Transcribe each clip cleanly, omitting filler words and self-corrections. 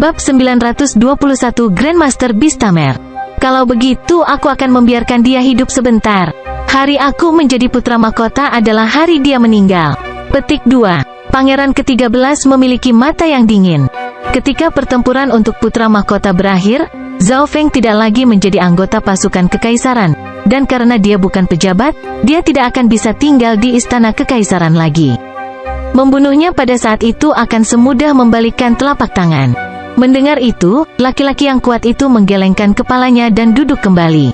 Bab 921 Grandmaster Beastamer. Kalau begitu aku akan membiarkan dia hidup sebentar. Hari aku menjadi putra mahkota adalah hari dia meninggal. Petik 2. Pangeran ke-13 memiliki mata yang dingin. Ketika pertempuran untuk putra mahkota berakhir, Zhao Feng tidak lagi menjadi anggota pasukan kekaisaran. Dan karena dia bukan pejabat, dia tidak akan bisa tinggal di istana kekaisaran lagi. Membunuhnya pada saat itu akan semudah membalikkan telapak tangan. Mendengar itu, laki-laki yang kuat itu menggelengkan kepalanya dan duduk kembali.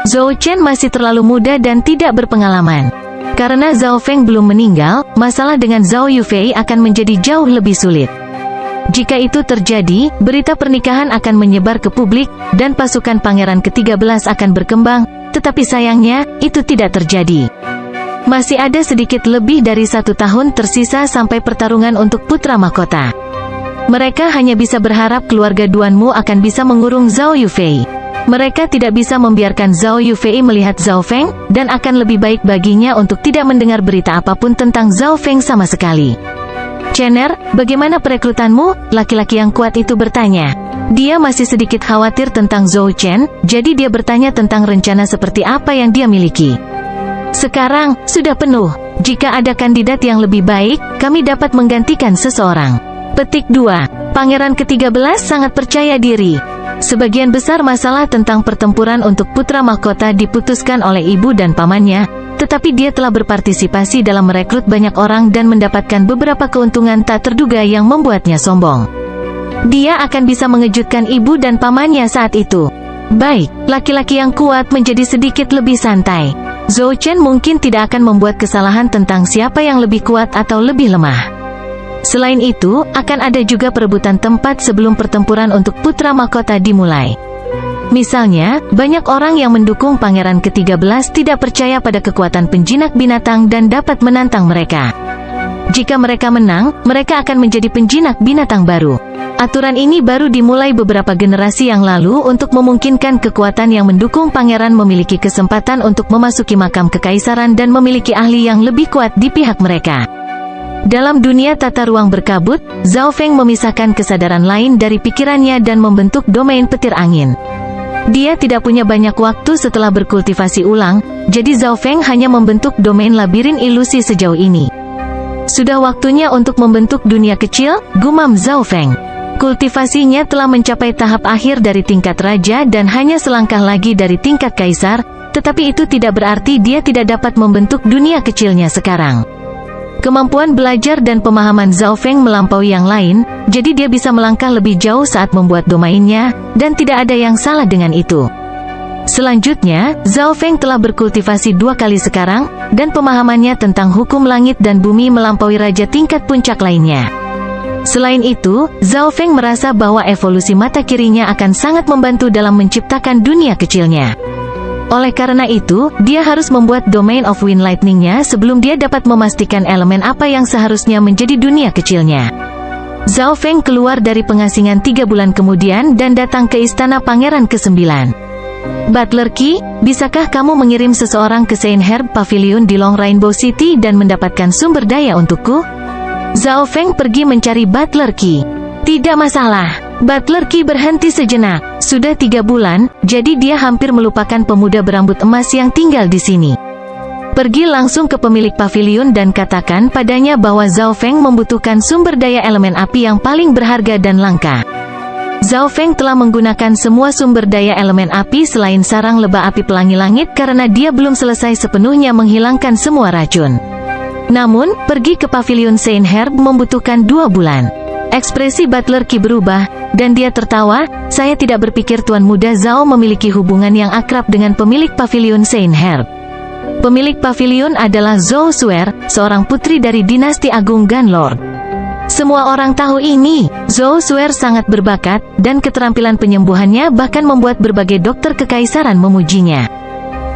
Zhou Chen masih terlalu muda dan tidak berpengalaman. Karena Zhao Feng belum meninggal, masalah dengan Zhao Yufei akan menjadi jauh lebih sulit. Jika itu terjadi, berita pernikahan akan menyebar ke publik, dan pasukan pangeran ke-13 akan berkembang, tetapi sayangnya, itu tidak terjadi. Masih ada sedikit lebih dari 1 tahun tersisa sampai pertarungan untuk putra mahkota. Mereka hanya bisa berharap keluarga Duanmu akan bisa mengurung Zhao Yufei. Mereka tidak bisa membiarkan Zhao Yufei melihat Zhao Feng, dan akan lebih baik baginya untuk tidak mendengar berita apapun tentang Zhao Feng sama sekali. Chener, bagaimana perekrutanmu? Laki-laki yang kuat itu bertanya. Dia masih sedikit khawatir tentang Zhou Chen, jadi dia bertanya tentang rencana seperti apa yang dia miliki. Sekarang, sudah penuh. Jika ada kandidat yang lebih baik, kami dapat menggantikan seseorang. Petik 2. Pangeran ke-13 sangat percaya diri. Sebagian besar masalah tentang pertempuran untuk putra mahkota diputuskan oleh ibu dan pamannya, tetapi dia telah berpartisipasi dalam merekrut banyak orang dan mendapatkan beberapa keuntungan tak terduga yang membuatnya sombong. Dia akan bisa mengejutkan ibu dan pamannya saat itu. Baik, laki-laki yang kuat menjadi sedikit lebih santai. Zhou Chen mungkin tidak akan membuat kesalahan tentang siapa yang lebih kuat atau lebih lemah. Selain itu, akan ada juga perebutan tempat sebelum pertempuran untuk putra mahkota dimulai. Misalnya, banyak orang yang mendukung pangeran ke-13 tidak percaya pada kekuatan penjinak binatang dan dapat menantang mereka. Jika mereka menang, mereka akan menjadi penjinak binatang baru. Aturan ini baru dimulai beberapa generasi yang lalu untuk memungkinkan kekuatan yang mendukung pangeran memiliki kesempatan untuk memasuki makam kekaisaran dan memiliki ahli yang lebih kuat di pihak mereka. Dalam dunia tata ruang berkabut, Zhao Feng memisahkan kesadaran lain dari pikirannya dan membentuk domain petir angin. Dia tidak punya banyak waktu setelah berkultivasi ulang, jadi Zhao Feng hanya membentuk domain labirin ilusi sejauh ini. Sudah waktunya untuk membentuk dunia kecil, gumam Zhao Feng. Kultivasinya telah mencapai tahap akhir dari tingkat raja dan hanya selangkah lagi dari tingkat kaisar, tetapi itu tidak berarti dia tidak dapat membentuk dunia kecilnya sekarang. Kemampuan belajar dan pemahaman Zhao Feng melampaui yang lain, jadi dia bisa melangkah lebih jauh saat membuat domainnya, dan tidak ada yang salah dengan itu. Selanjutnya, Zhao Feng telah berkultivasi 2 kali sekarang, dan pemahamannya tentang hukum langit dan bumi melampaui raja tingkat puncak lainnya. Selain itu, Zhao Feng merasa bahwa evolusi mata kirinya akan sangat membantu dalam menciptakan dunia kecilnya. Oleh karena itu, dia harus membuat Domain of Wind Lightning-nya sebelum dia dapat memastikan elemen apa yang seharusnya menjadi dunia kecilnya. Zhao Feng keluar dari pengasingan 3 bulan kemudian dan datang ke istana pangeran ke-9. Butler Qi, bisakah kamu mengirim seseorang ke Saint Herb Pavilion di Long Rainbow City dan mendapatkan sumber daya untukku? Zhao Feng pergi mencari Butler Qi. Tidak masalah. Butler Qi berhenti sejenak. Sudah 3 bulan, jadi dia hampir melupakan pemuda berambut emas yang tinggal di sini. Pergi langsung ke pemilik pavilion dan katakan padanya bahwa Zhao Feng membutuhkan sumber daya elemen api yang paling berharga dan langka. Zhao Feng telah menggunakan semua sumber daya elemen api selain sarang lebah api pelangi langit karena dia belum selesai sepenuhnya menghilangkan semua racun. Namun, pergi ke pavilion Saint Herb membutuhkan 2 bulan. Ekspresi Butler Qi berubah, dan dia tertawa. Saya tidak berpikir Tuan Muda Zhao memiliki hubungan yang akrab dengan pemilik pavilion Saint Herb. Pemilik pavilion adalah Zhou Suer, seorang putri dari dinasti Agung Ganlord. Semua orang tahu ini. Zhou Suer sangat berbakat, dan keterampilan penyembuhannya bahkan membuat berbagai dokter kekaisaran memujinya.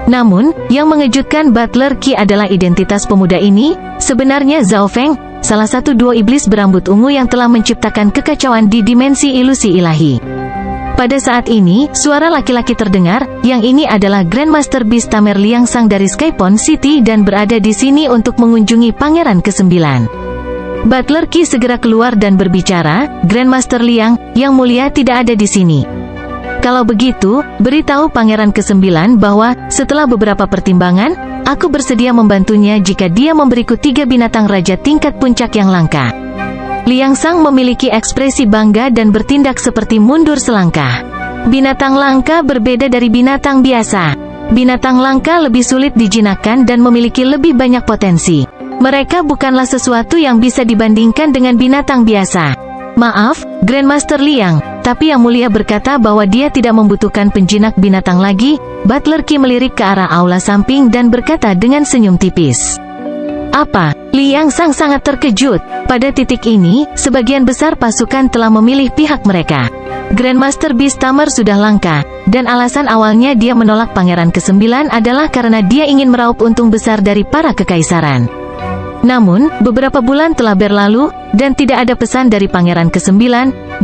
Namun, yang mengejutkan Butler Qi adalah identitas pemuda ini. Sebenarnya Zhao Feng, salah satu duo iblis berambut ungu yang telah menciptakan kekacauan di dimensi ilusi ilahi. Pada saat ini, suara laki-laki terdengar, yang ini adalah Grandmaster Beastamer Liangsang dari Skypon City dan berada di sini untuk mengunjungi Pangeran ke-9. Butler Qi segera keluar dan berbicara, Grandmaster Liang, yang mulia tidak ada di sini. Kalau begitu, beritahu Pangeran ke-9 bahwa, setelah beberapa pertimbangan, aku bersedia membantunya jika dia memberiku 3 binatang raja tingkat puncak yang langka. Liang Sang memiliki ekspresi bangga dan bertindak seperti mundur selangkah. Binatang langka berbeda dari binatang biasa. Binatang langka lebih sulit dijinakkan dan memiliki lebih banyak potensi. Mereka bukanlah sesuatu yang bisa dibandingkan dengan binatang biasa. Maaf, Grandmaster Liang, tapi Yang Mulia berkata bahwa dia tidak membutuhkan penjinak binatang lagi. Butler Qi melirik ke arah aula samping dan berkata dengan senyum tipis. Apa? Liang Sang sangat terkejut. Pada titik ini, sebagian besar pasukan telah memilih pihak mereka. Grandmaster Beastamer sudah langka, dan alasan awalnya dia menolak Pangeran ke-9 adalah karena dia ingin meraup untung besar dari para kekaisaran. Namun, beberapa bulan telah berlalu, dan tidak ada pesan dari Pangeran ke-9,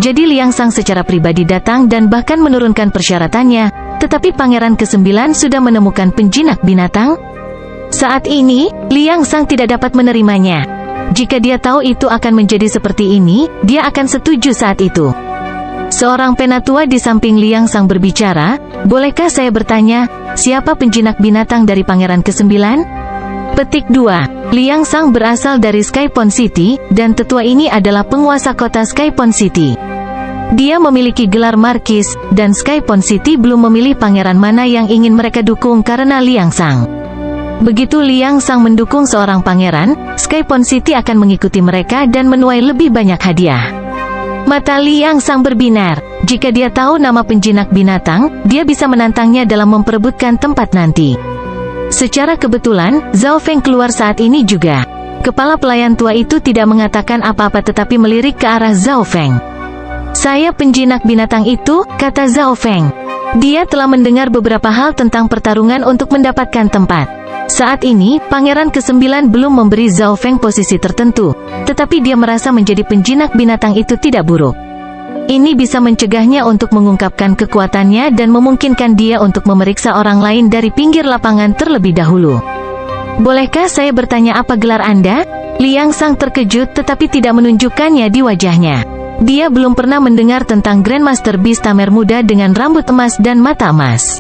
jadi Liang Sang secara pribadi datang dan bahkan menurunkan persyaratannya, tetapi Pangeran ke-9 sudah menemukan penjinak binatang. Saat ini, Liang Sang tidak dapat menerimanya. Jika dia tahu itu akan menjadi seperti ini, dia akan setuju saat itu. Seorang penatua di samping Liang Sang berbicara, bolehkah saya bertanya, siapa penjinak binatang dari Pangeran ke-9? Petik 2. Liang Sang berasal dari Skypon City, dan tetua ini adalah penguasa kota Skypon City. Dia memiliki gelar Markis, dan Skypon City belum memilih pangeran mana yang ingin mereka dukung karena Liang Sang. Begitu Liang Sang mendukung seorang pangeran, Skypon City akan mengikuti mereka dan menuai lebih banyak hadiah. Mata Liang Sang berbinar. Jika dia tahu nama penjinak binatang, dia bisa menantangnya dalam memperebutkan tempat nanti. Secara kebetulan, Zhao Feng keluar saat ini juga. Kepala pelayan tua itu tidak mengatakan apa-apa tetapi melirik ke arah Zhao Feng. Saya penjinak binatang itu, kata Zhao Feng. Dia telah mendengar beberapa hal tentang pertarungan untuk mendapatkan tempat. Saat ini, Pangeran ke-9 belum memberi Zhao Feng posisi tertentu, tetapi dia merasa menjadi penjinak binatang itu tidak buruk. Ini bisa mencegahnya untuk mengungkapkan kekuatannya dan memungkinkan dia untuk memeriksa orang lain dari pinggir lapangan terlebih dahulu. Bolehkah saya bertanya apa gelar Anda? Liang Sang terkejut tetapi tidak menunjukkannya di wajahnya. Dia belum pernah mendengar tentang Grandmaster Beastamer muda dengan rambut emas dan mata emas.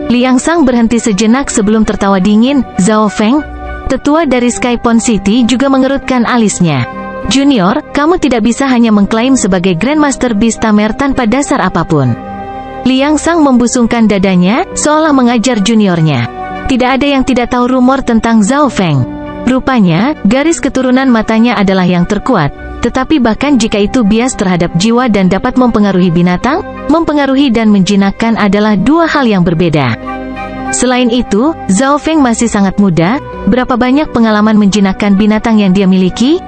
Liang Sang berhenti sejenak sebelum tertawa dingin. Zhao Feng, tetua dari Skypon City, juga mengerutkan alisnya. Junior, kamu tidak bisa hanya mengklaim sebagai Grandmaster Beastamer tanpa dasar apapun. Liang Sang membusungkan dadanya, seolah mengajar juniornya. Tidak ada yang tidak tahu rumor tentang Zhao Feng. Rupanya, garis keturunan matanya adalah yang terkuat, tetapi bahkan jika itu bias terhadap jiwa dan dapat mempengaruhi binatang, mempengaruhi dan menjinakkan adalah dua hal yang berbeda. Selain itu, Zhao Feng masih sangat muda. Berapa banyak pengalaman menjinakkan binatang yang dia miliki?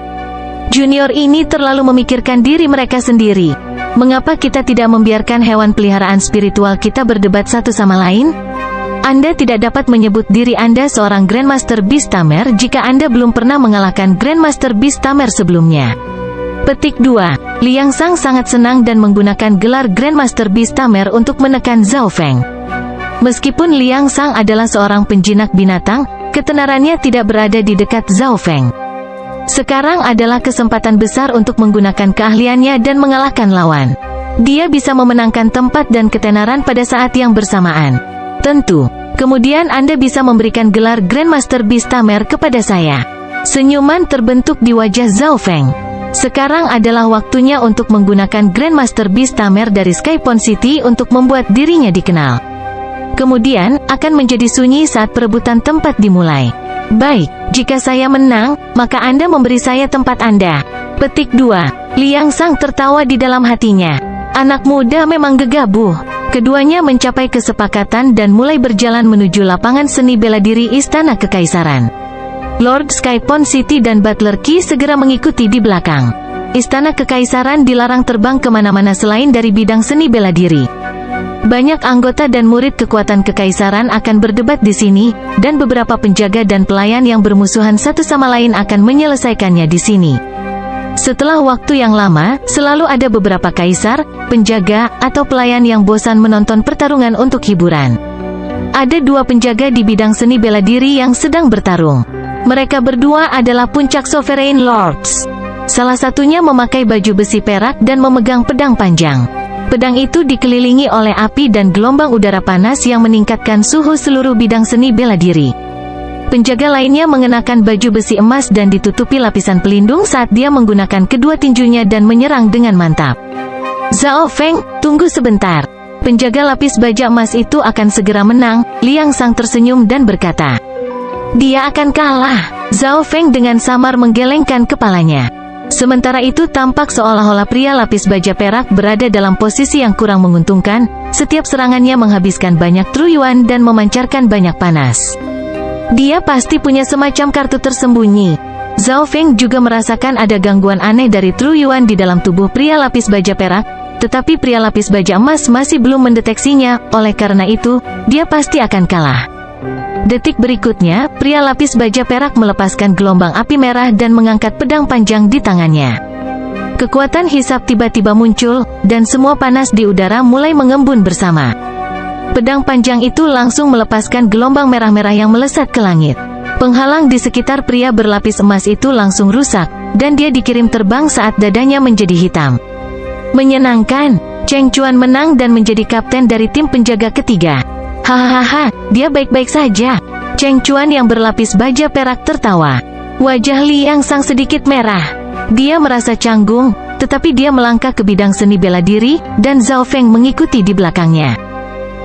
Junior ini terlalu memikirkan diri mereka sendiri. Mengapa kita tidak membiarkan hewan peliharaan spiritual kita berdebat satu sama lain? Anda tidak dapat menyebut diri Anda seorang Grandmaster Beastamer jika Anda belum pernah mengalahkan Grandmaster Beastamer sebelumnya. Petik 2. Liang Sang sangat senang dan menggunakan gelar Grandmaster Beastamer untuk menekan Zhao Feng. Meskipun Liang Sang adalah seorang penjinak binatang, ketenarannya tidak berada di dekat Zhao Feng. Sekarang adalah kesempatan besar untuk menggunakan keahliannya dan mengalahkan lawan. Dia bisa memenangkan tempat dan ketenaran pada saat yang bersamaan. Tentu, kemudian Anda bisa memberikan gelar Grandmaster Beastamer kepada saya. Senyuman terbentuk di wajah Zhao Feng. Sekarang adalah waktunya untuk menggunakan Grandmaster Beastamer dari Skypon City untuk membuat dirinya dikenal. Kemudian, akan menjadi sunyi saat perebutan tempat dimulai. Baik, jika saya menang, maka Anda memberi saya tempat Anda. Petik 2. Liang Sang tertawa di dalam hatinya. Anak muda memang gegabah. Keduanya mencapai kesepakatan dan mulai berjalan menuju lapangan seni bela diri Istana Kekaisaran. Lord Skypon City dan Butler Qi segera mengikuti di belakang. Istana Kekaisaran dilarang terbang kemana-mana selain dari bidang seni bela diri. Banyak anggota dan murid kekuatan kekaisaran akan berdebat di sini, dan beberapa penjaga dan pelayan yang bermusuhan satu sama lain akan menyelesaikannya di sini. Setelah waktu yang lama, selalu ada beberapa kaisar, penjaga, atau pelayan yang bosan menonton pertarungan untuk hiburan. Ada dua penjaga di bidang seni bela diri yang sedang bertarung. Mereka berdua adalah puncak Sovereign Lords. Salah satunya memakai baju besi perak dan memegang pedang panjang. Pedang itu dikelilingi oleh api dan gelombang udara panas yang meningkatkan suhu seluruh bidang seni bela diri. Penjaga lainnya mengenakan baju besi emas dan ditutupi lapisan pelindung saat dia menggunakan kedua tinjunya dan menyerang dengan mantap. Zhao Feng, tunggu sebentar. Penjaga lapis baja emas itu akan segera menang. Liang Sang tersenyum dan berkata, dia akan kalah. Zhao Feng dengan samar menggelengkan kepalanya. Sementara itu tampak seolah-olah pria lapis baja perak berada dalam posisi yang kurang menguntungkan. Setiap serangannya menghabiskan banyak truyuan dan memancarkan banyak panas. Dia pasti punya semacam kartu tersembunyi. Zhao Feng juga merasakan ada gangguan aneh dari truyuan di dalam tubuh pria lapis baja perak, tetapi pria lapis baja emas masih belum mendeteksinya. Oleh karena itu, dia pasti akan kalah. Detik berikutnya, pria lapis baja perak melepaskan gelombang api merah dan mengangkat pedang panjang di tangannya. Kekuatan hisab tiba-tiba muncul, dan semua panas di udara mulai mengembun bersama. Pedang panjang itu langsung melepaskan gelombang merah-merah yang melesat ke langit. Penghalang di sekitar pria berlapis emas itu langsung rusak, dan dia dikirim terbang saat dadanya menjadi hitam. Menyenangkan, Cheng Chuan menang dan menjadi kapten dari tim penjaga ketiga. Hahaha, dia baik-baik saja. Cheng Chuan yang berlapis baja perak tertawa. Wajah Liang Sang sedikit merah. Dia merasa canggung, tetapi dia melangkah ke bidang seni bela diri, dan Zhao Feng mengikuti di belakangnya.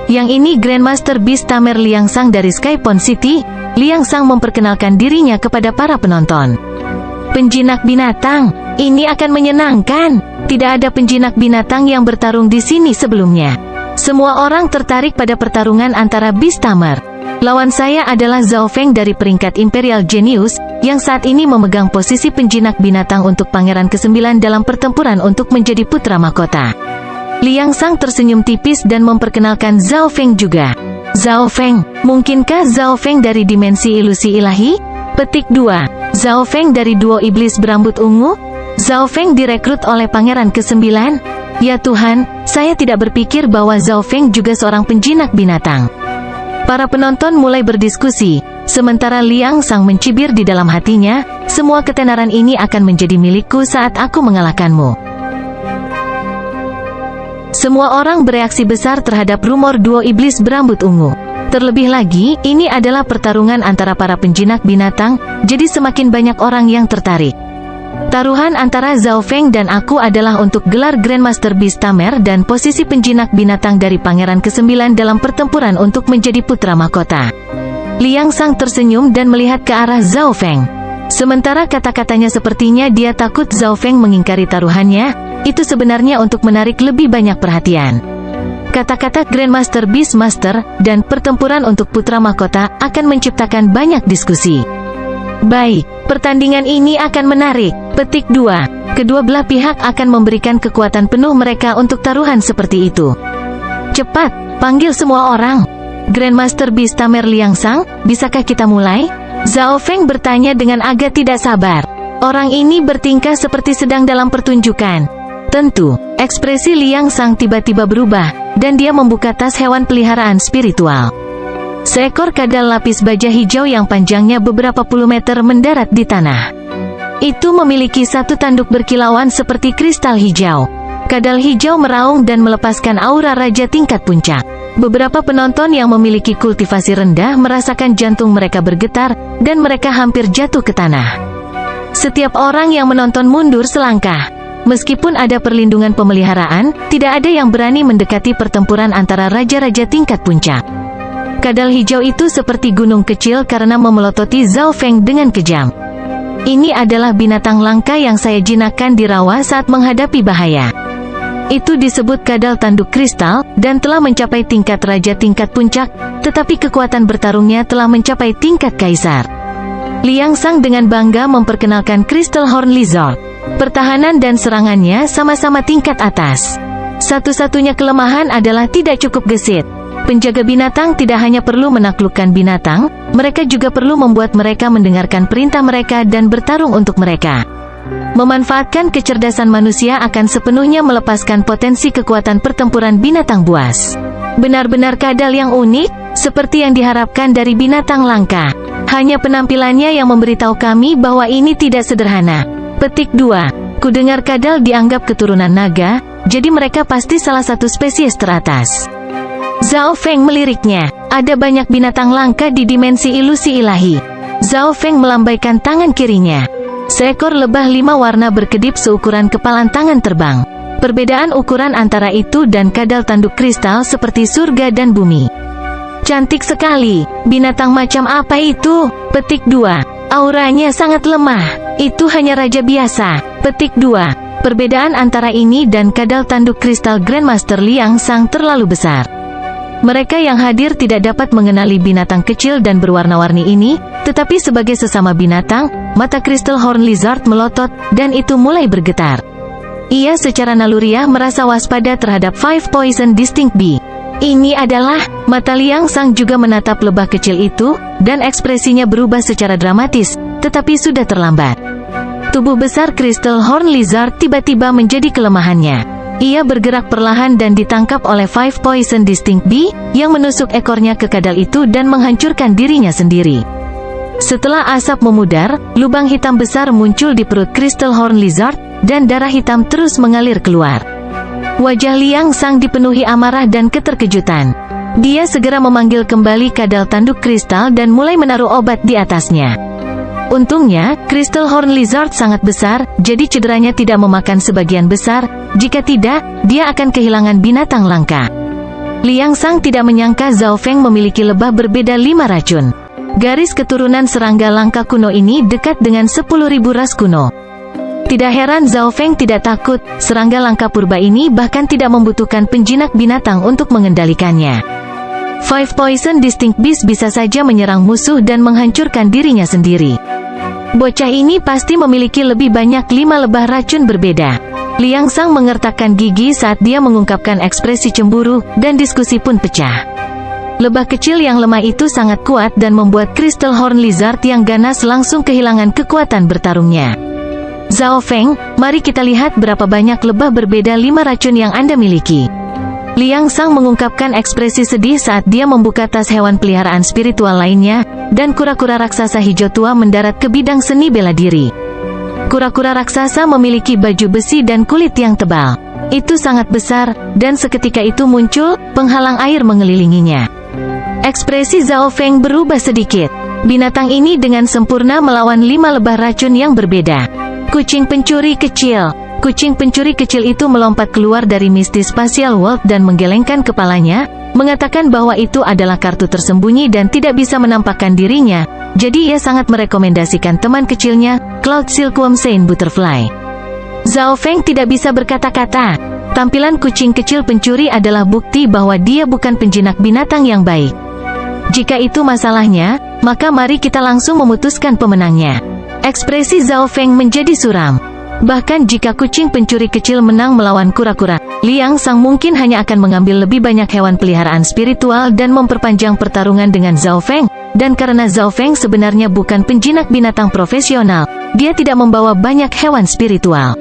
Yang ini Grandmaster Beast Tamer Liang Sang dari Skypon City. Liang Sang memperkenalkan dirinya kepada para penonton. Penjinak binatang, ini akan menyenangkan. Tidak ada penjinak binatang yang bertarung di sini sebelumnya. Semua orang tertarik pada pertarungan antara Beast Tamer. Lawan saya adalah Zhao Feng dari peringkat Imperial Genius, yang saat ini memegang posisi penjinak binatang untuk pangeran ke-9 dalam pertempuran untuk menjadi putra mahkota. Liang Sang tersenyum tipis dan memperkenalkan Zhao Feng juga. Zhao Feng, mungkinkah Zhao Feng dari dimensi ilusi ilahi? Petik 2. Zhao Feng dari duo iblis berambut ungu? Zhao Feng direkrut oleh pangeran ke-9? Ya Tuhan, saya tidak berpikir bahwa Zhao Feng juga seorang penjinak binatang. Para penonton mulai berdiskusi, sementara Liang Sang mencibir di dalam hatinya, semua ketenaran ini akan menjadi milikku saat aku mengalahkanmu. Semua orang bereaksi besar terhadap rumor duo iblis berambut ungu. Terlebih lagi, ini adalah pertarungan antara para penjinak binatang, jadi semakin banyak orang yang tertarik. Taruhan antara Zhao Feng dan aku adalah untuk gelar Grandmaster Beast Tamer dan posisi penjinak binatang dari pangeran ke-9 dalam pertempuran untuk menjadi putra mahkota. Liang Sang tersenyum dan melihat ke arah Zhao Feng. Sementara kata-katanya sepertinya dia takut Zhao Feng mengingkari taruhannya, itu sebenarnya untuk menarik lebih banyak perhatian. Kata-kata Grandmaster Beast Master dan pertempuran untuk putra mahkota akan menciptakan banyak diskusi. Baik, pertandingan ini akan menarik. Petik 2. Kedua belah pihak akan memberikan kekuatan penuh mereka untuk taruhan seperti itu. Cepat, panggil semua orang. Grandmaster Beast Tamer Liang Sang, bisakah kita mulai? Zhao Feng bertanya dengan agak tidak sabar. Orang ini bertingkah seperti sedang dalam pertunjukan. Tentu, ekspresi Liang Sang tiba-tiba berubah, dan dia membuka tas hewan peliharaan spiritual. Seekor kadal lapis baja hijau yang panjangnya beberapa puluh meter mendarat di tanah. Itu memiliki satu tanduk berkilauan seperti kristal hijau. Kadal hijau meraung dan melepaskan aura raja tingkat puncak. Beberapa penonton yang memiliki kultivasi rendah merasakan jantung mereka bergetar, dan mereka hampir jatuh ke tanah. Setiap orang yang menonton mundur selangkah. Meskipun ada perlindungan pemeliharaan, tidak ada yang berani mendekati pertempuran antara raja-raja tingkat puncak. Kadal hijau itu seperti gunung kecil karena memelototi Zhao Feng dengan kejam. Ini adalah binatang langka yang saya jinakkan di rawa saat menghadapi bahaya. Itu disebut kadal tanduk kristal, dan telah mencapai tingkat raja tingkat puncak, tetapi kekuatan bertarungnya telah mencapai tingkat kaisar. Liang Sang dengan bangga memperkenalkan Crystal Horn Lizard. Pertahanan dan serangannya sama-sama tingkat atas. Satu-satunya kelemahan adalah tidak cukup gesit. Penjaga binatang tidak hanya perlu menaklukkan binatang, mereka juga perlu membuat mereka mendengarkan perintah mereka dan bertarung untuk mereka. Memanfaatkan kecerdasan manusia akan sepenuhnya melepaskan potensi kekuatan pertempuran binatang buas. Benar-benar kadal yang unik, seperti yang diharapkan dari binatang langka. Hanya penampilannya yang memberitahu kami bahwa ini tidak sederhana. Petik 2. Kudengar kadal dianggap keturunan naga, jadi mereka pasti salah satu spesies teratas. Zhao Feng meliriknya, ada banyak binatang langka di dimensi ilusi ilahi. Zhao Feng melambaikan tangan kirinya. Seekor lebah 5 warna berkedip seukuran kepalan tangan terbang. Perbedaan ukuran antara itu dan kadal tanduk kristal seperti surga dan bumi. Cantik sekali. Binatang macam apa itu? Petik 2. Auranya sangat lemah. Itu hanya raja biasa. Petik 2. Perbedaan antara ini dan kadal tanduk kristal Grandmaster Liang Sang terlalu besar. Mereka yang hadir tidak dapat mengenali binatang kecil dan berwarna-warni ini, tetapi sebagai sesama binatang, mata Crystal Horn Lizard melotot, dan itu mulai bergetar. Ia secara naluriah merasa waspada terhadap Five Poison Distinct Bee. Ini adalah, mata Liang Sang juga menatap lebah kecil itu, dan ekspresinya berubah secara dramatis, tetapi sudah terlambat. Tubuh besar Crystal Horn Lizard tiba-tiba menjadi kelemahannya. Ia bergerak perlahan dan ditangkap oleh Five Poison Distinct Bee, yang menusuk ekornya ke kadal itu dan menghancurkan dirinya sendiri. Setelah asap memudar, lubang hitam besar muncul di perut Crystal Horn Lizard, dan darah hitam terus mengalir keluar. Wajah Liang Sang dipenuhi amarah dan keterkejutan. Dia segera memanggil kembali kadal tanduk kristal dan mulai menaruh obat di atasnya. Untungnya, Crystal Horn Lizard sangat besar, jadi cederanya tidak memakan sebagian besar. Jika tidak, dia akan kehilangan binatang langka. Liang Sang tidak menyangka Zhao Feng memiliki lebah berbeda 5 racun. Garis keturunan serangga langka kuno ini dekat dengan 10.000 ras kuno. Tidak heran Zhao Feng tidak takut, serangga langka purba ini bahkan tidak membutuhkan penjinak binatang untuk mengendalikannya. Five Poison Distinct Beast bisa saja menyerang musuh dan menghancurkan dirinya sendiri. Bocah ini pasti memiliki lebih banyak 5 lebah racun berbeda. Liang Sang mengertakkan gigi saat dia mengungkapkan ekspresi cemburu, dan diskusi pun pecah. Lebah kecil yang lemah itu sangat kuat dan membuat Crystal Horn Lizard yang ganas langsung kehilangan kekuatan bertarungnya. Zhao Feng, mari kita lihat berapa banyak lebah berbeda 5 racun yang Anda miliki. Liang Sang mengungkapkan ekspresi sedih saat dia membuka tas hewan peliharaan spiritual lainnya, dan kura-kura raksasa hijau tua mendarat ke bidang seni bela diri. Kura-kura raksasa memiliki baju besi dan kulit yang tebal. Itu sangat besar, dan seketika itu muncul penghalang air mengelilinginya. Ekspresi Zhao Feng berubah sedikit. Binatang ini dengan sempurna melawan 5 lebah racun yang berbeda. Kucing pencuri kecil. Kucing pencuri kecil itu melompat keluar dari Misty Spatial World dan menggelengkan kepalanya, mengatakan bahwa itu adalah kartu tersembunyi dan tidak bisa menampakkan dirinya, jadi ia sangat merekomendasikan teman kecilnya, Cloud Silkworm Saint Butterfly. Zhao Feng tidak bisa berkata-kata. Tampilan kucing kecil pencuri adalah bukti bahwa dia bukan penjinak binatang yang baik. Jika itu masalahnya, maka mari kita langsung memutuskan pemenangnya. Ekspresi Zhao Feng menjadi suram. Bahkan jika kucing pencuri kecil menang melawan kura-kura, Liang Sang mungkin hanya akan mengambil lebih banyak hewan peliharaan spiritual dan memperpanjang pertarungan dengan Zhao Feng. Dan karena Zhao Feng sebenarnya bukan penjinak binatang profesional, dia tidak membawa banyak hewan spiritual.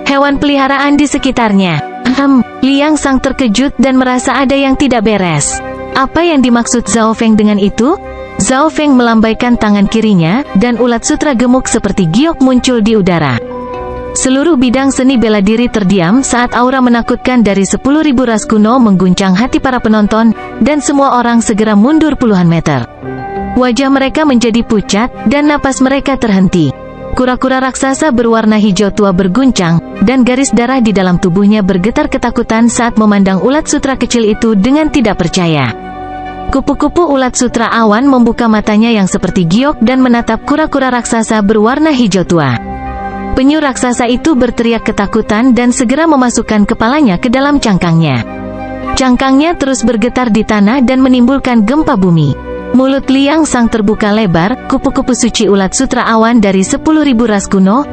Hewan peliharaan di sekitarnya. Liang Sang terkejut dan merasa ada yang tidak beres. Apa yang dimaksud Zhao Feng dengan itu? Zhao Feng melambaikan tangan kirinya, dan ulat sutra gemuk seperti giok muncul di udara. Seluruh bidang seni bela diri terdiam saat aura menakutkan dari 10.000 ras kuno mengguncang hati para penonton, dan semua orang segera mundur puluhan meter. Wajah mereka menjadi pucat, dan napas mereka terhenti. Kura-kura raksasa berwarna hijau tua berguncang, dan garis darah di dalam tubuhnya bergetar ketakutan saat memandang ulat sutra kecil itu dengan tidak percaya. Kupu-kupu ulat sutra awan membuka matanya yang seperti giok dan menatap kura-kura raksasa berwarna hijau tua. Penyu raksasa itu berteriak ketakutan dan segera memasukkan kepalanya ke dalam cangkangnya. Cangkangnya terus bergetar di tanah dan menimbulkan gempa bumi. Mulut Liang Sang terbuka lebar, kupu-kupu suci ulat sutra awan dari 10.000 ras kuno.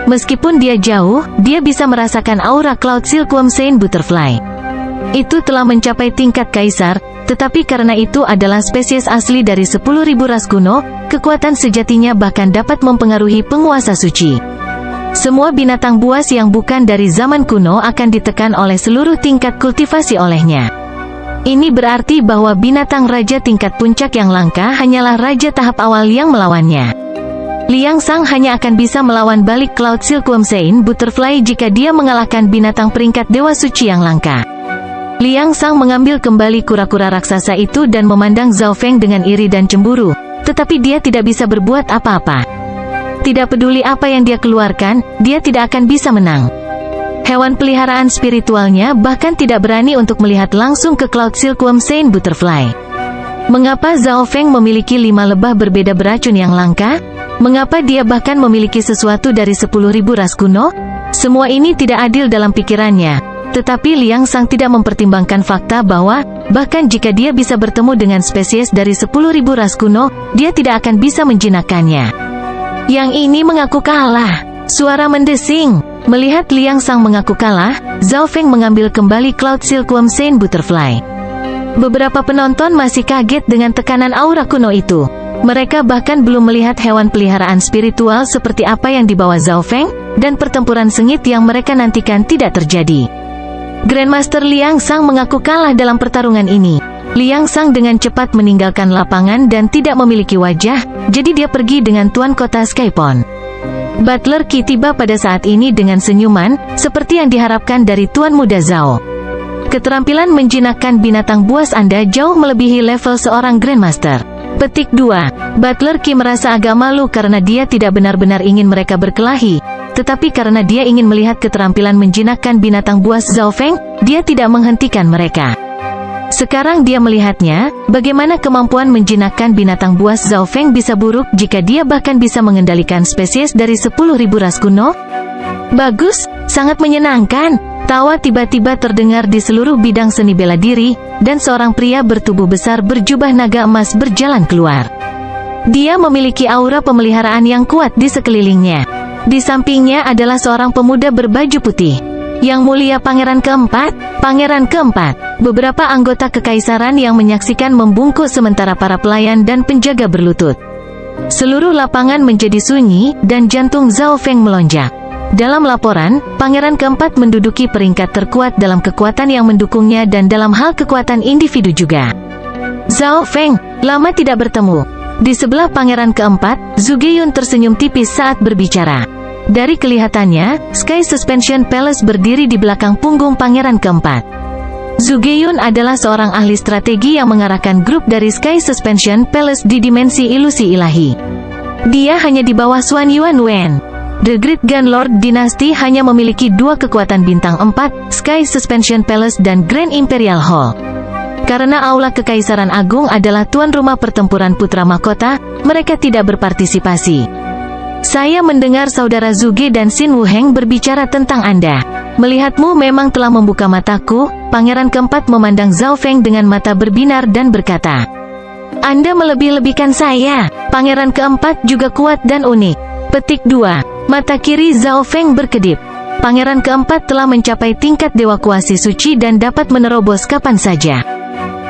Meskipun dia jauh, dia bisa merasakan aura Cloud Silkworm Saint Butterfly. Itu telah mencapai tingkat kaisar, tetapi karena itu adalah spesies asli dari 10.000 ras kuno, kekuatan sejatinya bahkan dapat mempengaruhi penguasa suci. Semua binatang buas yang bukan dari zaman kuno akan ditekan oleh seluruh tingkat kultivasi olehnya. Ini berarti bahwa binatang raja tingkat puncak yang langka hanyalah raja tahap awal yang melawannya. Liang Sang hanya akan bisa melawan balik Cloud Silkworm Sein Butterfly jika dia mengalahkan binatang peringkat Dewa Suci yang langka. Liang Sang mengambil kembali kura-kura raksasa itu dan memandang Zhao Feng dengan iri dan cemburu, tetapi dia tidak bisa berbuat apa-apa. Tidak peduli apa yang dia keluarkan, dia tidak akan bisa menang. Hewan peliharaan spiritualnya bahkan tidak berani untuk melihat langsung ke Cloud Silkworm Sein Butterfly. Mengapa Zhao Feng memiliki 5 lebah berbeda beracun yang langka? Mengapa dia bahkan memiliki sesuatu dari 10.000 ras kuno? Semua ini tidak adil dalam pikirannya. Tetapi Liang Sang tidak mempertimbangkan fakta bahwa, bahkan jika dia bisa bertemu dengan spesies dari 10.000 ras kuno, dia tidak akan bisa menjinakkannya. Yang ini mengaku kalah. Suara mendesing. Melihat Liang Sang mengaku kalah, Zhao Feng mengambil kembali Cloud Silkworm Sein Butterfly. Beberapa penonton masih kaget dengan tekanan aura kuno itu. Mereka bahkan belum melihat hewan peliharaan spiritual seperti apa yang dibawa Zhao Feng, dan pertempuran sengit yang mereka nantikan tidak terjadi. Grandmaster Liang Sang mengaku kalah dalam pertarungan ini. Liang Sang dengan cepat meninggalkan lapangan dan tidak memiliki wajah, jadi dia pergi dengan Tuan Kota Skypon. Butler Qi tiba pada saat ini dengan senyuman, seperti yang diharapkan dari Tuan Muda Zhao. Keterampilan menjinakkan binatang buas Anda jauh melebihi level seorang Grandmaster. Petik 2. Butler Qi merasa agak malu karena dia tidak benar-benar ingin mereka berkelahi, tetapi karena dia ingin melihat keterampilan menjinakkan binatang buas Zhao Feng, dia tidak menghentikan mereka. Sekarang dia melihatnya, bagaimana kemampuan menjinakkan binatang buas Zhao Feng bisa buruk jika dia bahkan bisa mengendalikan spesies dari 10.000 ras kuno. Bagus, sangat menyenangkan. Tawa tiba-tiba terdengar di seluruh bidang seni bela diri, dan seorang pria bertubuh besar berjubah naga emas berjalan keluar. Dia memiliki aura pemeliharaan yang kuat di sekelilingnya. Di sampingnya adalah seorang pemuda berbaju putih. Yang Mulia Pangeran Keempat, Pangeran Keempat. Beberapa anggota kekaisaran yang menyaksikan membungkuk sementara para pelayan dan penjaga berlutut. Seluruh lapangan menjadi sunyi, dan jantung Zhao Feng melonjak. Dalam laporan, Pangeran Keempat menduduki peringkat terkuat dalam kekuatan yang mendukungnya dan dalam hal kekuatan individu juga. Zhao Feng, lama tidak bertemu. Di sebelah Pangeran Keempat, Zhu Geiyun tersenyum tipis saat berbicara. Dari kelihatannya, Sky Suspension Palace berdiri di belakang punggung Pangeran Keempat. Zhu Geiyun adalah seorang ahli strategi yang mengarahkan grup dari Sky Suspension Palace di dimensi ilusi ilahi. Dia hanya di bawah Xuan Yuan Wen. The Great Gun Lord Dynasty hanya memiliki 2 kekuatan bintang 4, Sky Suspension Palace dan Grand Imperial Hall. Karena Aula Kekaisaran Agung adalah tuan rumah pertempuran putra mahkota, mereka tidak berpartisipasi. Saya mendengar saudara Zhuge dan Xin Wuheng berbicara tentang Anda. Melihatmu memang telah membuka mataku. Pangeran Keempat memandang Zhao Feng dengan mata berbinar dan berkata, Anda melebih-lebihkan saya. Pangeran Keempat juga kuat dan unik. Petik 2. Mata kiri Zhao Feng berkedip. Pangeran Keempat telah mencapai tingkat Dewa Kuasi Suci dan dapat menerobos kapan saja.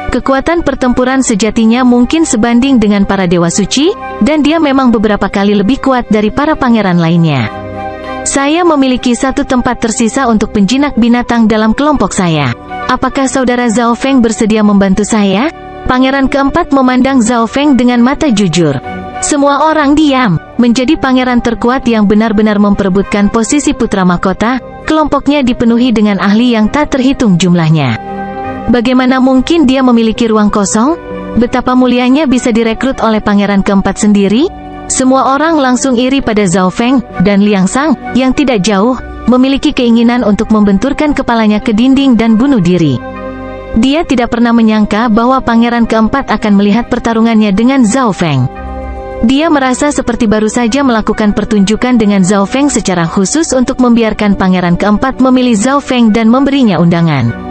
Kekuatan pertempuran sejatinya mungkin sebanding dengan para Dewa Suci, dan dia memang beberapa kali lebih kuat dari para pangeran lainnya. Saya memiliki 1 tempat tersisa untuk penjinak binatang dalam kelompok saya. Apakah saudara Zhao Feng bersedia membantu saya? Pangeran Keempat memandang Zhao Feng dengan mata jujur. Semua orang diam. Menjadi pangeran terkuat yang benar-benar memperebutkan posisi putra mahkota, kelompoknya dipenuhi dengan ahli yang tak terhitung jumlahnya. Bagaimana mungkin dia memiliki ruang kosong? Betapa mulianya bisa direkrut oleh Pangeran Keempat sendiri? Semua orang langsung iri pada Zhao Feng, dan Liang Sang, yang tidak jauh, memiliki keinginan untuk membenturkan kepalanya ke dinding dan bunuh diri. Dia tidak pernah menyangka bahwa Pangeran Keempat akan melihat pertarungannya dengan Zhao Feng. Dia merasa seperti baru saja melakukan pertunjukan dengan Zhao Feng secara khusus untuk membiarkan Pangeran Keempat memilih Zhao Feng dan memberinya undangan.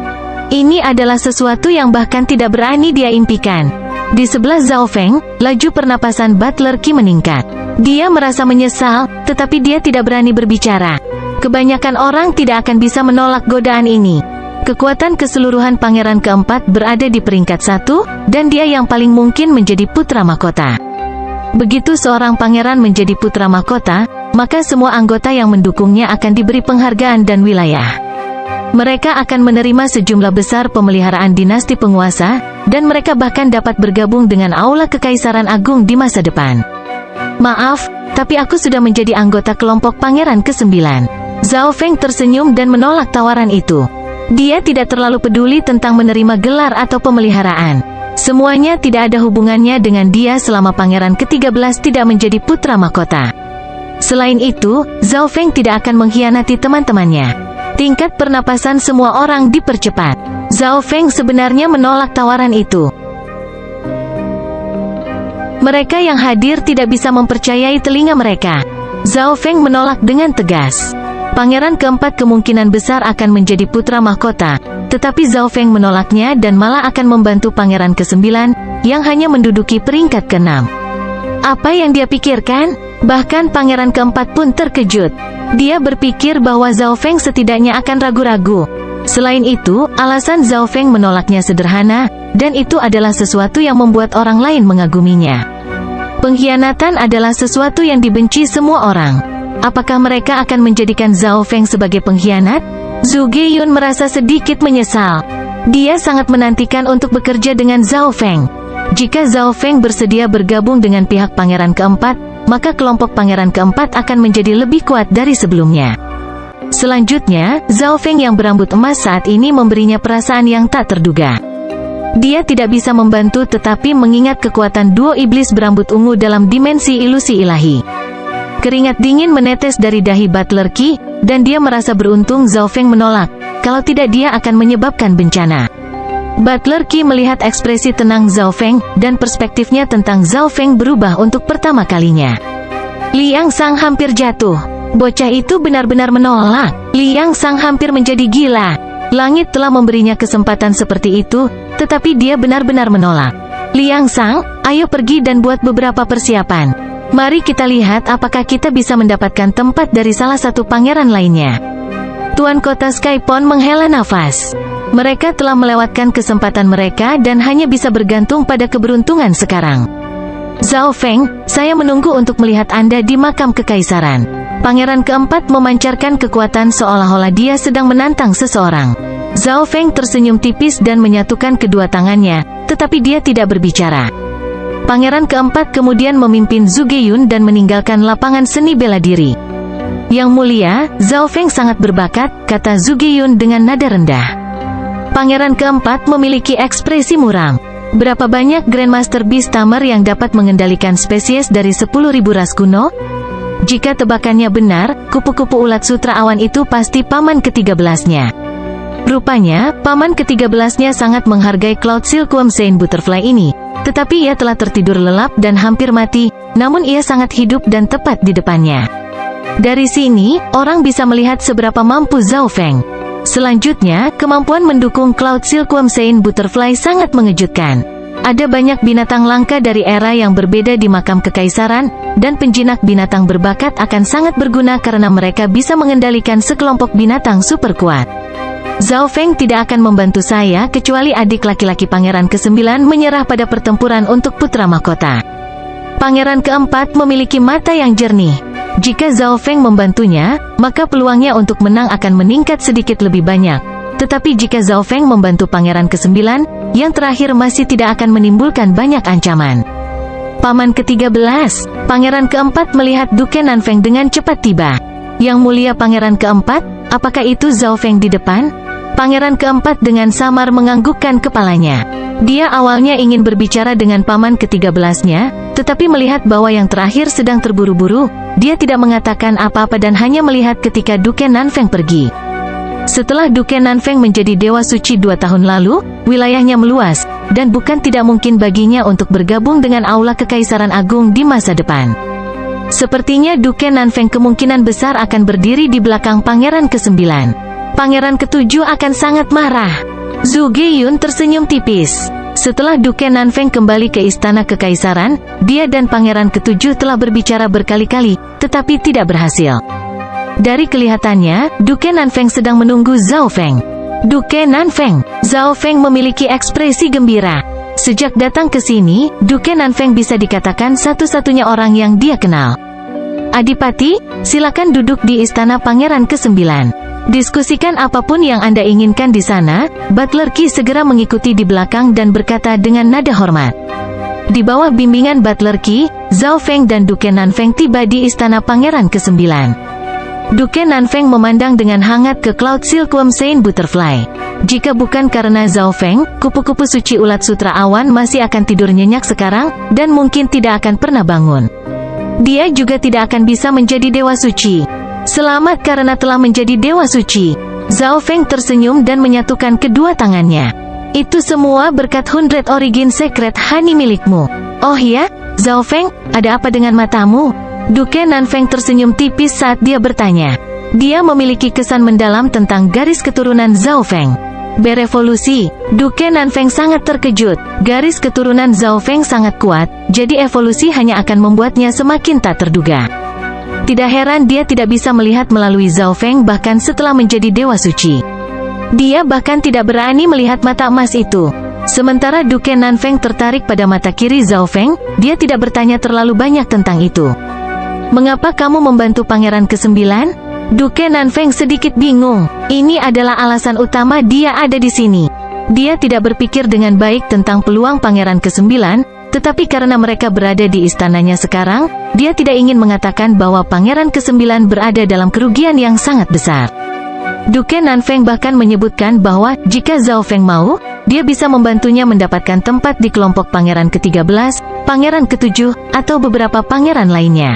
Ini adalah sesuatu yang bahkan tidak berani dia impikan. Di sebelah Zhao Feng, laju pernapasan Butler Qi meningkat. Dia merasa menyesal, tetapi dia tidak berani berbicara. Kebanyakan orang tidak akan bisa menolak godaan ini. Kekuatan keseluruhan Pangeran Keempat berada di peringkat 1, dan dia yang paling mungkin menjadi putra mahkota. Begitu seorang pangeran menjadi putra mahkota, maka semua anggota yang mendukungnya akan diberi penghargaan dan wilayah. Mereka akan menerima sejumlah besar pemeliharaan dinasti penguasa, dan mereka bahkan dapat bergabung dengan Aula Kekaisaran Agung di masa depan. Maaf, tapi aku sudah menjadi anggota kelompok Pangeran ke-9. Zhao Feng tersenyum dan menolak tawaran itu. Dia tidak terlalu peduli tentang menerima gelar atau pemeliharaan. Semuanya tidak ada hubungannya dengan dia selama Pangeran ke-13 tidak menjadi putra mahkota. Selain itu, Zhao Feng tidak akan mengkhianati teman-temannya. Tingkat pernapasan semua orang dipercepat. Zhao Feng sebenarnya menolak tawaran itu. Mereka yang hadir tidak bisa mempercayai telinga mereka. Zhao Feng menolak dengan tegas. Pangeran keempat kemungkinan besar akan menjadi putra mahkota, tetapi Zhao Feng menolaknya dan malah akan membantu Pangeran ke-9, yang hanya menduduki peringkat ke-6. Apa yang dia pikirkan? Bahkan Pangeran keempat pun terkejut. Dia berpikir bahwa Zhao Feng setidaknya akan ragu-ragu. Selain itu, alasan Zhao Feng menolaknya sederhana, dan itu adalah sesuatu yang membuat orang lain mengaguminya. Pengkhianatan adalah sesuatu yang dibenci semua orang. Apakah mereka akan menjadikan Zhao Feng sebagai pengkhianat? Zhu Geiyun merasa sedikit menyesal. Dia sangat menantikan untuk bekerja dengan Zhao Feng. Jika Zhao Feng bersedia bergabung dengan pihak Pangeran keempat, maka kelompok Pangeran keempat akan menjadi lebih kuat dari sebelumnya. Selanjutnya, Zhao Feng yang berambut emas saat ini memberinya perasaan yang tak terduga. Dia tidak bisa membantu tetapi mengingat kekuatan duo iblis berambut ungu dalam dimensi ilusi ilahi. Keringat dingin menetes dari dahi Butler Qi, dan dia merasa beruntung Zhao Feng menolak, kalau tidak dia akan menyebabkan bencana. Butler Qi melihat ekspresi tenang Zhao Feng, dan perspektifnya tentang Zhao Feng berubah untuk pertama kalinya. Liang Sang hampir jatuh. Bocah itu benar-benar menolak. Liang Sang hampir menjadi gila. Langit telah memberinya kesempatan seperti itu, tetapi dia benar-benar menolak. Liang Sang, ayo pergi dan buat beberapa persiapan. Mari kita lihat apakah kita bisa mendapatkan tempat dari salah satu pangeran lainnya. Tuan Kota Skypon menghela nafas. Mereka telah melewatkan kesempatan mereka dan hanya bisa bergantung pada keberuntungan sekarang. Zhao Feng, saya menunggu untuk melihat Anda di makam kekaisaran. Pangeran keempat memancarkan kekuatan seolah-olah dia sedang menantang seseorang. Zhao Feng tersenyum tipis dan menyatukan kedua tangannya, tetapi dia tidak berbicara. Pangeran keempat kemudian memimpin Zhu Geiyun dan meninggalkan lapangan seni bela diri. Yang mulia, Zhao Feng sangat berbakat, kata Zhu Geiyun dengan nada rendah. Pangeran keempat memiliki ekspresi muram. Berapa banyak Grandmaster Beast Tamer yang dapat mengendalikan spesies dari 10.000 ras kuno? Jika tebakannya benar, kupu-kupu ulat sutra awan itu pasti paman ke-13-nya. Rupanya, paman ke-13-nya sangat menghargai Cloud Silkworm Saint Butterfly ini, tetapi ia telah tertidur lelap dan hampir mati, namun ia sangat hidup dan tepat di depannya. Dari sini, orang bisa melihat seberapa mampu Zhao Feng. Selanjutnya, kemampuan mendukung Cloud Silkworm Saint Butterfly sangat mengejutkan. Ada banyak binatang langka dari era yang berbeda di makam kekaisaran, dan penjinak binatang berbakat akan sangat berguna karena mereka bisa mengendalikan sekelompok binatang super kuat. Zhao Feng tidak akan membantu saya kecuali adik laki-laki Pangeran ke-9 menyerah pada pertempuran untuk putra mahkota. Pangeran keempat memiliki mata yang jernih. Jika Zhao Feng membantunya, maka peluangnya untuk menang akan meningkat sedikit lebih banyak. Tetapi jika Zhao Feng membantu Pangeran ke-9, yang terakhir masih tidak akan menimbulkan banyak ancaman. Paman ke-13, Pangeran keempat melihat Duke Nanfeng dengan cepat tiba. Yang mulia Pangeran keempat, apakah itu Zhao Feng di depan? Pangeran keempat dengan samar menganggukkan kepalanya. Dia awalnya ingin berbicara dengan paman ke-13-nya, tetapi melihat bahwa yang terakhir sedang terburu-buru, dia tidak mengatakan apa-apa dan hanya melihat ketika Duke Nanfeng pergi. Setelah Duke Nanfeng menjadi Dewa Suci 2 tahun lalu, wilayahnya meluas, dan bukan tidak mungkin baginya untuk bergabung dengan Aula Kekaisaran Agung di masa depan. Sepertinya Duke Nanfeng kemungkinan besar akan berdiri di belakang Pangeran ke-9. Pangeran ke-7 akan sangat marah. Zhu Geiyun tersenyum tipis. Setelah Duke Nanfeng kembali ke istana kekaisaran, dia dan Pangeran ke-7 telah berbicara berkali-kali, tetapi tidak berhasil. Dari kelihatannya, Duke Nanfeng sedang menunggu Zhao Feng. Duke Nanfeng. Zhao Feng memiliki ekspresi gembira. Sejak datang ke sini, Duke Nanfeng bisa dikatakan satu-satunya orang yang dia kenal. Adipati, silakan duduk di istana Pangeran ke-9. Diskusikan apapun yang Anda inginkan di sana. Butler Qi segera mengikuti di belakang dan berkata dengan nada hormat. Di bawah bimbingan Butler Qi, Zhao Feng dan Duke Nanfeng tiba di istana pangeran ke-9. Duke Nanfeng memandang dengan hangat ke Cloud Silkworm Saint Butterfly. Jika bukan karena Zhao Feng, kupu-kupu suci ulat sutra awan masih akan tidur nyenyak sekarang, dan mungkin tidak akan pernah bangun. Dia juga tidak akan bisa menjadi dewa suci. Selamat karena telah menjadi dewa suci. Zhao Feng tersenyum dan menyatukan kedua tangannya. Itu semua berkat 100 Origin Secret Honey milikmu. Oh ya, Zhao Feng, ada apa dengan matamu? Duke Nanfeng tersenyum tipis saat dia bertanya. Dia memiliki kesan mendalam tentang garis keturunan Zhao Feng. Berevolusi, Duke Nanfeng sangat terkejut. Garis keturunan Zhao Feng sangat kuat, jadi evolusi hanya akan membuatnya semakin tak terduga. Tidak heran dia tidak bisa melihat melalui Zhao Feng bahkan setelah menjadi dewa suci. Dia bahkan tidak berani melihat mata emas itu. Sementara Duke Nanfeng tertarik pada mata kiri Zhao Feng, dia tidak bertanya terlalu banyak tentang itu. Mengapa kamu membantu pangeran ke-9? Duke Nanfeng sedikit bingung. Ini adalah alasan utama dia ada di sini. Dia tidak berpikir dengan baik tentang peluang pangeran ke-9, tetapi karena mereka berada di istananya sekarang, dia tidak ingin mengatakan bahwa pangeran ke-9 berada dalam kerugian yang sangat besar. Duke Nanfeng bahkan menyebutkan bahwa jika Zhao Feng mau, dia bisa membantunya mendapatkan tempat di kelompok pangeran ke-13, pangeran ke-7, atau beberapa pangeran lainnya.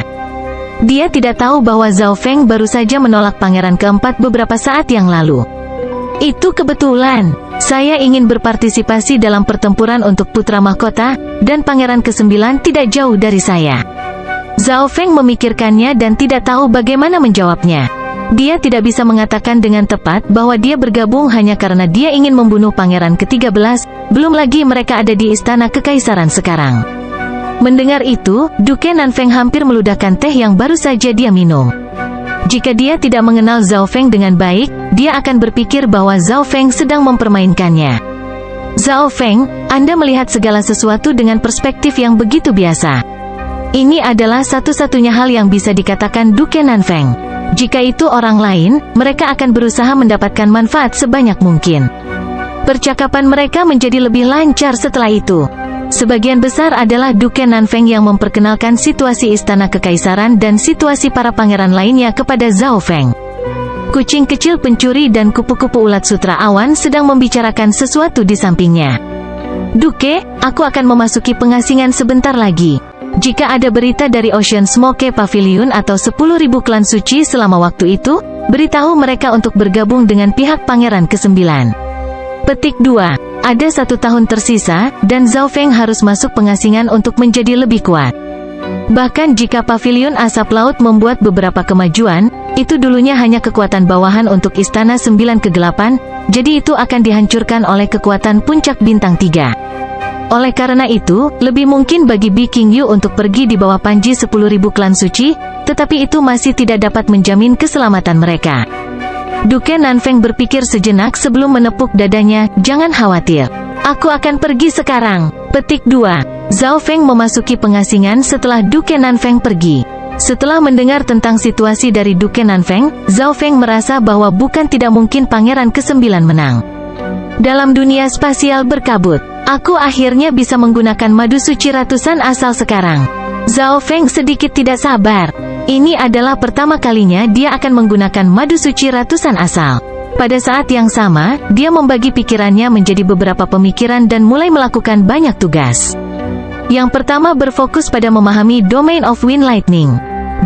Dia tidak tahu bahwa Zhao Feng baru saja menolak pangeran ke-4 beberapa saat yang lalu. Itu kebetulan. Saya ingin berpartisipasi dalam pertempuran untuk putra mahkota, dan pangeran ke-9 tidak jauh dari saya. Zhao Feng memikirkannya dan tidak tahu bagaimana menjawabnya. Dia tidak bisa mengatakan dengan tepat bahwa dia bergabung hanya karena dia ingin membunuh pangeran ke-13, belum lagi mereka ada di istana kekaisaran sekarang. Mendengar itu, Duke Nanfeng hampir meludahkan teh yang baru saja dia minum. Jika dia tidak mengenal Zhao Feng dengan baik, dia akan berpikir bahwa Zhao Feng sedang mempermainkannya. Zhao Feng, Anda melihat segala sesuatu dengan perspektif yang begitu biasa. Ini adalah satu-satunya hal yang bisa dikatakan Duke Nanfeng. Jika itu orang lain, mereka akan berusaha mendapatkan manfaat sebanyak mungkin. Percakapan mereka menjadi lebih lancar setelah itu. Sebagian besar adalah Duke Nanfeng yang memperkenalkan situasi istana kekaisaran dan situasi para pangeran lainnya kepada Zhao Feng. Kucing kecil pencuri dan kupu-kupu ulat sutra awan sedang membicarakan sesuatu di sampingnya. Duke, aku akan memasuki pengasingan sebentar lagi. Jika ada berita dari Ocean Smoke Pavilion atau 10.000 klan suci selama waktu itu, beritahu mereka untuk bergabung dengan pihak pangeran ke-9. Petik 2. Ada 1 tahun tersisa, dan Zhao Feng harus masuk pengasingan untuk menjadi lebih kuat. Bahkan jika pavilion asap laut membuat beberapa kemajuan, itu dulunya hanya kekuatan bawahan untuk istana 9 ke-8, jadi itu akan dihancurkan oleh kekuatan puncak bintang 3. Oleh karena itu, lebih mungkin bagi Bi Qingyu untuk pergi di bawah panji 10.000 klan suci, tetapi itu masih tidak dapat menjamin keselamatan mereka. Duke Nanfeng berpikir sejenak sebelum menepuk dadanya, jangan khawatir. Aku akan pergi sekarang. Petik 2. Zhao Feng memasuki pengasingan setelah Duke Nanfeng pergi. Setelah mendengar tentang situasi dari Duke Nanfeng, Zhao Feng merasa bahwa bukan tidak mungkin pangeran ke-9 menang. Dalam dunia spasial berkabut, aku akhirnya bisa menggunakan madu suci ratusan asal sekarang. Zhao Feng sedikit tidak sabar. Ini adalah pertama kalinya dia akan menggunakan madu suci ratusan asal. Pada saat yang sama, dia membagi pikirannya menjadi beberapa pemikiran dan mulai melakukan banyak tugas. Yang pertama berfokus pada memahami Domain of Wind Lightning.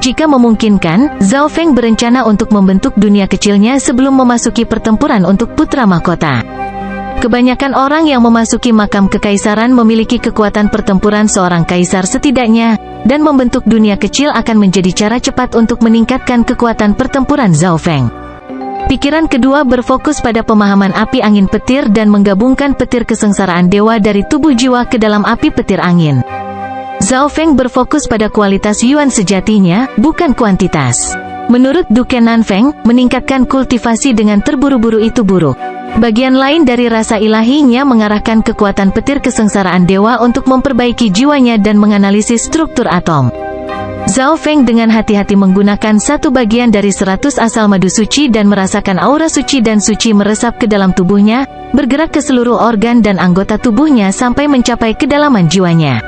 Jika memungkinkan, Zhao Feng berencana untuk membentuk dunia kecilnya sebelum memasuki pertempuran untuk putra mahkota. Kebanyakan orang yang memasuki makam kekaisaran memiliki kekuatan pertempuran seorang kaisar setidaknya, dan membentuk dunia kecil akan menjadi cara cepat untuk meningkatkan kekuatan pertempuran Zhao Feng. Pikiran kedua berfokus pada pemahaman api angin petir dan menggabungkan petir kesengsaraan dewa dari tubuh jiwa ke dalam api petir angin. Zhao Feng berfokus pada kualitas Yuan sejatinya, bukan kuantitas. Menurut Duke Nanfeng, meningkatkan kultivasi dengan terburu-buru itu buruk. Bagian lain dari rasa ilahinya mengarahkan kekuatan petir kesengsaraan dewa untuk memperbaiki jiwanya dan menganalisis struktur atom. Zhao Feng dengan hati-hati menggunakan 1 bagian dari 100 asal madu suci dan merasakan aura suci dan suci meresap ke dalam tubuhnya, bergerak ke seluruh organ dan anggota tubuhnya sampai mencapai kedalaman jiwanya.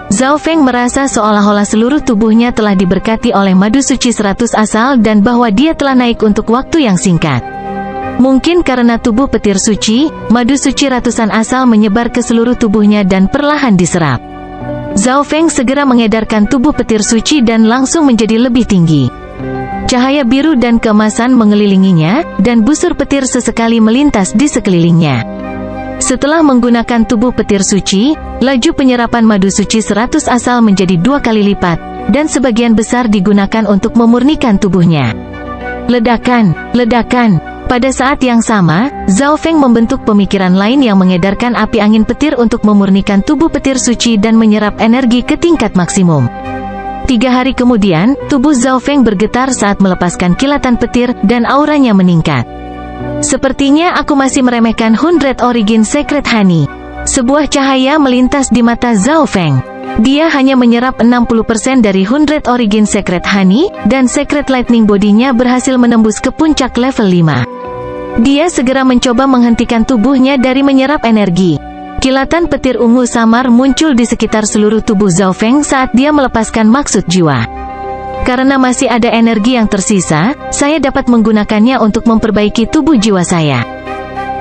Zhao Feng merasa seolah-olah seluruh tubuhnya telah diberkati oleh madu suci 100 asal dan bahwa dia telah naik untuk waktu yang singkat. Mungkin karena tubuh petir suci, madu suci ratusan asal menyebar ke seluruh tubuhnya dan perlahan diserap. Zhao Feng segera mengedarkan tubuh petir suci dan langsung menjadi lebih tinggi. Cahaya biru dan keemasan mengelilinginya, dan busur petir sesekali melintas di sekelilingnya. Setelah menggunakan tubuh petir suci, laju penyerapan madu suci 100 asal menjadi 2 kali lipat, dan sebagian besar digunakan untuk memurnikan tubuhnya. Ledakan, ledakan. Pada saat yang sama, Zhao Feng membentuk pemikiran lain yang mengedarkan api angin petir untuk memurnikan tubuh petir suci dan menyerap energi ke tingkat maksimum. 3 hari kemudian, tubuh Zhao Feng bergetar saat melepaskan kilatan petir, dan auranya meningkat. Sepertinya aku masih meremehkan 100 Origin Secret Honey. Sebuah cahaya melintas di mata Zhao Feng. Dia hanya menyerap 60% dari 100 Origin Secret Honey, dan Secret Lightning Body-nya berhasil menembus ke puncak level 5. Dia segera mencoba menghentikan tubuhnya dari menyerap energi. Kilatan petir ungu samar muncul di sekitar seluruh tubuh Zhao Feng saat dia melepaskan maksud jiwa. Karena masih ada energi yang tersisa, saya dapat menggunakannya untuk memperbaiki tubuh jiwa saya.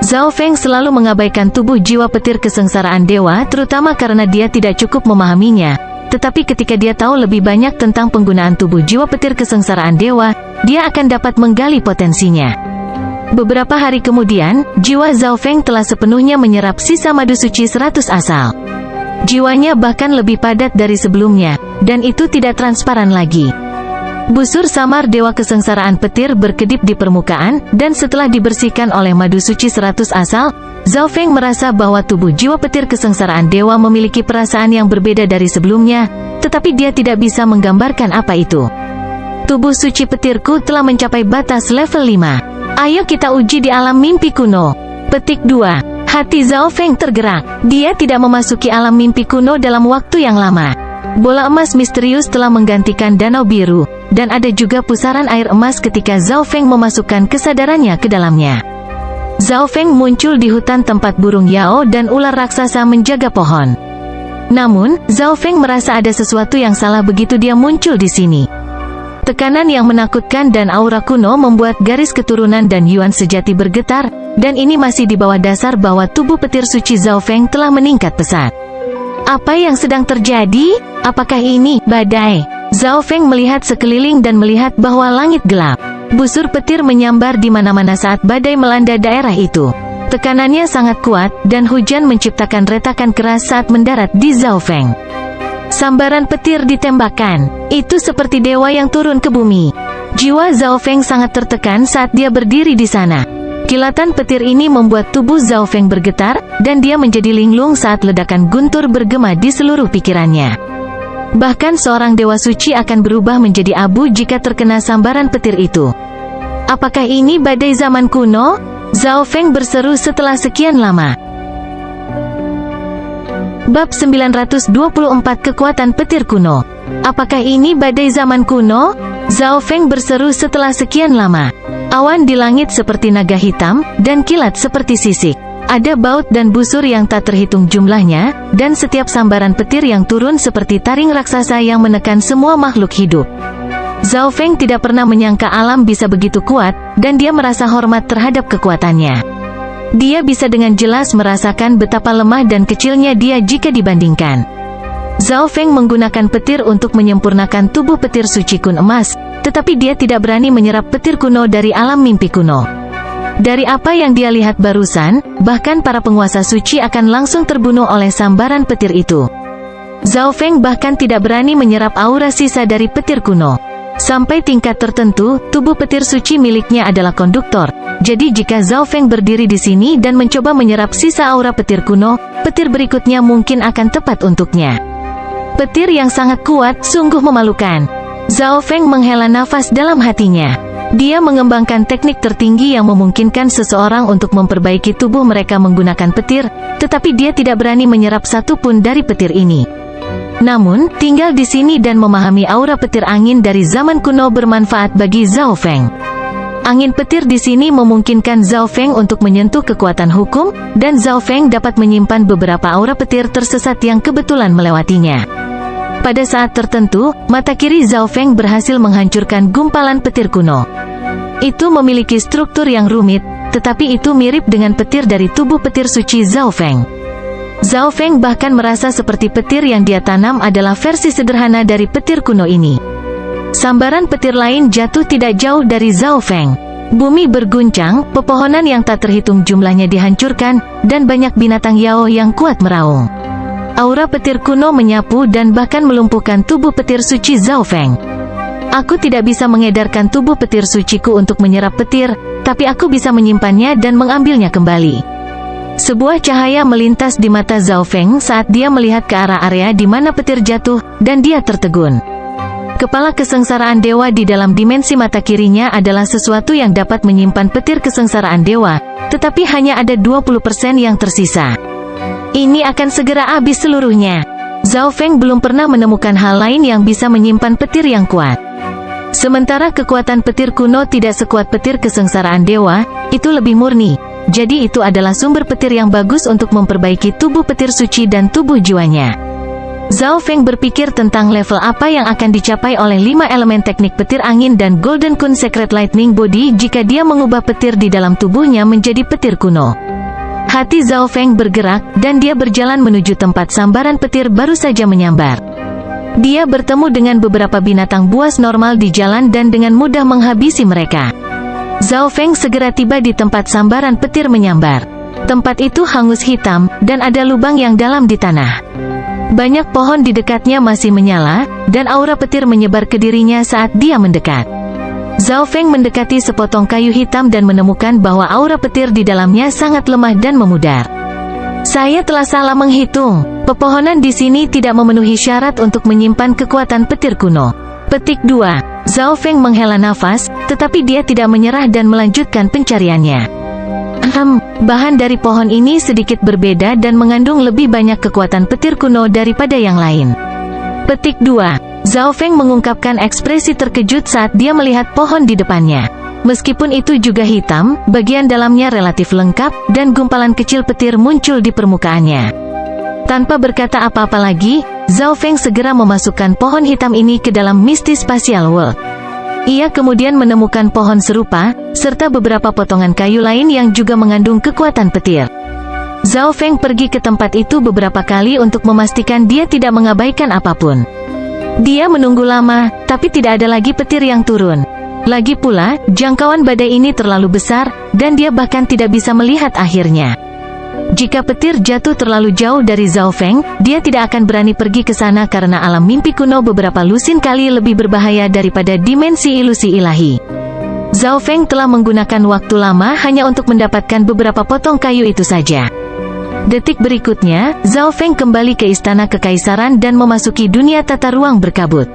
Zhao Feng selalu mengabaikan tubuh jiwa petir kesengsaraan dewa, terutama karena dia tidak cukup memahaminya. Tetapi ketika dia tahu lebih banyak tentang penggunaan tubuh jiwa petir kesengsaraan dewa, dia akan dapat menggali potensinya. Beberapa hari kemudian, jiwa Zhao Feng telah sepenuhnya menyerap sisa madu suci 100 asal. Jiwanya bahkan lebih padat dari sebelumnya, dan itu tidak transparan lagi. Busur samar dewa kesengsaraan petir berkedip di permukaan, dan setelah dibersihkan oleh madu suci 100 asal, Zhao Feng merasa bahwa tubuh jiwa petir kesengsaraan dewa memiliki perasaan yang berbeda dari sebelumnya, tetapi dia tidak bisa menggambarkan apa itu. Tubuh suci petirku telah mencapai batas level 5. Ayo kita uji di alam mimpi kuno. Petik 2. Hati Zhao Feng tergerak. Dia tidak memasuki alam mimpi kuno dalam waktu yang lama. Bola emas misterius telah menggantikan danau biru, dan ada juga pusaran air emas ketika Zhao Feng memasukkan kesadarannya ke dalamnya. Zhao Feng muncul di hutan tempat burung Yao dan ular raksasa menjaga pohon. Namun, Zhao Feng merasa ada sesuatu yang salah begitu dia muncul di sini. Tekanan yang menakutkan dan aura kuno membuat garis keturunan dan Yuan sejati bergetar, dan ini masih di bawah dasar bahwa tubuh petir suci Zhao Feng telah meningkat pesat. Apa yang sedang terjadi? Apakah ini badai? Zhao Feng melihat sekeliling dan melihat bahwa langit gelap. Busur petir menyambar di mana-mana saat badai melanda daerah itu. Tekanannya sangat kuat, dan hujan menciptakan retakan keras saat mendarat di Zhao Feng. Sambaran petir ditembakkan. Itu seperti dewa yang turun ke bumi. Jiwa Zhao Feng sangat tertekan saat dia berdiri di sana. Kilatan petir ini membuat tubuh Zhao Feng bergetar, dan dia menjadi linglung saat ledakan guntur bergema di seluruh pikirannya. Bahkan seorang dewa suci akan berubah menjadi abu jika terkena sambaran petir itu. Apakah ini badai zaman kuno? Zhao Feng berseru setelah sekian lama. Bab 924 Kekuatan Petir Kuno. Apakah ini badai zaman kuno? Zhao Feng berseru setelah sekian lama. Awan di langit seperti naga hitam, dan kilat seperti sisik. Ada baut dan busur yang tak terhitung jumlahnya, dan setiap sambaran petir yang turun seperti taring raksasa yang menekan semua makhluk hidup. Zhao Feng tidak pernah menyangka alam bisa begitu kuat, dan dia merasa hormat terhadap kekuatannya. Dia bisa dengan jelas merasakan betapa lemah dan kecilnya dia jika dibandingkan. Zhao Feng menggunakan petir untuk menyempurnakan tubuh petir suci kun emas, tetapi dia tidak berani menyerap petir kuno dari alam mimpi kuno. Dari apa yang dia lihat barusan, bahkan para penguasa suci akan langsung terbunuh oleh sambaran petir itu. Zhao Feng bahkan tidak berani menyerap aura sisa dari petir kuno. Sampai tingkat tertentu, tubuh petir suci miliknya adalah konduktor. Jadi jika Zhao Feng berdiri di sini dan mencoba menyerap sisa aura petir kuno, petir berikutnya mungkin akan tepat untuknya. Petir yang sangat kuat, sungguh memalukan. Zhao Feng menghela nafas dalam hatinya. Dia mengembangkan teknik tertinggi yang memungkinkan seseorang untuk memperbaiki tubuh mereka menggunakan petir, tetapi dia tidak berani menyerap satu pun dari petir ini. Namun, tinggal di sini dan memahami aura petir angin dari zaman kuno bermanfaat bagi Zhao Feng. Angin petir di sini memungkinkan Zhao Feng untuk menyentuh kekuatan hukum, dan Zhao Feng dapat menyimpan beberapa aura petir tersesat yang kebetulan melewatinya. Pada saat tertentu, mata kiri Zhao Feng berhasil menghancurkan gumpalan petir kuno. Itu memiliki struktur yang rumit, tetapi itu mirip dengan petir dari tubuh petir suci Zhao Feng. Zhao Feng bahkan merasa seperti petir yang dia tanam adalah versi sederhana dari petir kuno ini. Sambaran petir lain jatuh tidak jauh dari Zhao Feng. Bumi berguncang, pepohonan yang tak terhitung jumlahnya dihancurkan, dan banyak binatang Yao yang kuat meraung. Aura petir kuno menyapu dan bahkan melumpuhkan tubuh petir suci Zhao Feng. Aku tidak bisa mengedarkan tubuh petir suciku untuk menyerap petir, tapi aku bisa menyimpannya dan mengambilnya kembali. Sebuah cahaya melintas di mata Zhao Feng saat dia melihat ke arah area di mana petir jatuh, dan dia tertegun. Kepala kesengsaraan dewa di dalam dimensi mata kirinya adalah sesuatu yang dapat menyimpan petir kesengsaraan dewa, tetapi hanya ada 20% yang tersisa. Ini akan segera habis seluruhnya. Zhao Feng belum pernah menemukan hal lain yang bisa menyimpan petir yang kuat. Sementara kekuatan petir kuno tidak sekuat petir kesengsaraan dewa, itu lebih murni. Jadi itu adalah sumber petir yang bagus untuk memperbaiki tubuh petir suci dan tubuh jiwanya. Zhao Feng berpikir tentang level apa yang akan dicapai oleh 5 elemen teknik petir angin dan Golden Kun Secret Lightning Body jika dia mengubah petir di dalam tubuhnya menjadi petir kuno. Hati Zhao Feng bergerak, dan dia berjalan menuju tempat sambaran petir baru saja menyambar. Dia bertemu dengan beberapa binatang buas normal di jalan dan dengan mudah menghabisi mereka. Zhao Feng segera tiba di tempat sambaran petir menyambar. Tempat itu hangus hitam, dan ada lubang yang dalam di tanah. Banyak pohon di dekatnya masih menyala, dan aura petir menyebar ke dirinya saat dia mendekat. Zhao Feng mendekati sepotong kayu hitam dan menemukan bahwa aura petir di dalamnya sangat lemah dan memudar. Saya telah salah menghitung. Pepohonan di sini tidak memenuhi syarat untuk menyimpan kekuatan petir kuno. Petik 2. Zhao Feng menghela nafas, tetapi dia tidak menyerah dan melanjutkan pencariannya. Bahan dari pohon ini sedikit berbeda dan mengandung lebih banyak kekuatan petir kuno daripada yang lain. Petik 2. Zhao Feng mengungkapkan ekspresi terkejut saat dia melihat pohon di depannya. Meskipun itu juga hitam, bagian dalamnya relatif lengkap, dan gumpalan kecil petir muncul di permukaannya. Tanpa berkata apa-apa lagi, Zhao Feng segera memasukkan pohon hitam ini ke dalam Misty Spatial World. Ia kemudian menemukan pohon serupa, serta beberapa potongan kayu lain yang juga mengandung kekuatan petir. Zhao Feng pergi ke tempat itu beberapa kali untuk memastikan dia tidak mengabaikan apapun. Dia menunggu lama, tapi tidak ada lagi petir yang turun. Lagi pula, jangkauan badai ini terlalu besar, dan dia bahkan tidak bisa melihat akhirnya. Jika petir jatuh terlalu jauh dari Zhao Feng, dia tidak akan berani pergi ke sana karena alam mimpi kuno beberapa lusin kali lebih berbahaya daripada dimensi ilusi ilahi. Zhao Feng telah menggunakan waktu lama hanya untuk mendapatkan beberapa potong kayu itu saja. Detik berikutnya, Zhao Feng kembali ke istana kekaisaran dan memasuki dunia tata ruang berkabut.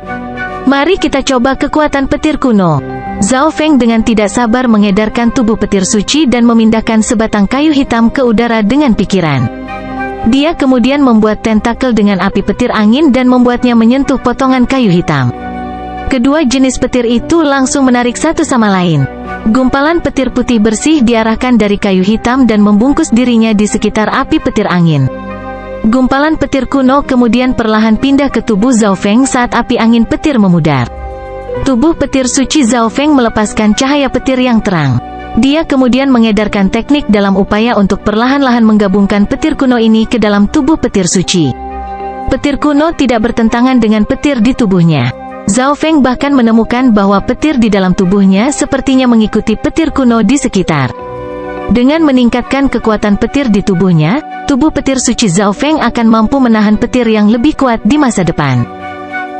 Mari kita coba kekuatan petir kuno. Zhao Feng dengan tidak sabar mengedarkan tubuh petir suci dan memindahkan sebatang kayu hitam ke udara dengan pikiran. Dia kemudian membuat tentakel dengan api petir angin dan membuatnya menyentuh potongan kayu hitam. Kedua jenis petir itu langsung menarik satu sama lain. Gumpalan petir putih bersih diarahkan dari kayu hitam dan membungkus dirinya di sekitar api petir angin. Gumpalan petir kuno kemudian perlahan pindah ke tubuh Zhao Feng saat api angin petir memudar. Tubuh petir suci Zhao Feng melepaskan cahaya petir yang terang. Dia kemudian mengedarkan teknik dalam upaya untuk perlahan-lahan menggabungkan petir kuno ini ke dalam tubuh petir suci. Petir kuno tidak bertentangan dengan petir di tubuhnya. Zhao Feng bahkan menemukan bahwa petir di dalam tubuhnya sepertinya mengikuti petir kuno di sekitar. Dengan meningkatkan kekuatan petir di tubuhnya, tubuh petir suci Zhao Feng akan mampu menahan petir yang lebih kuat di masa depan.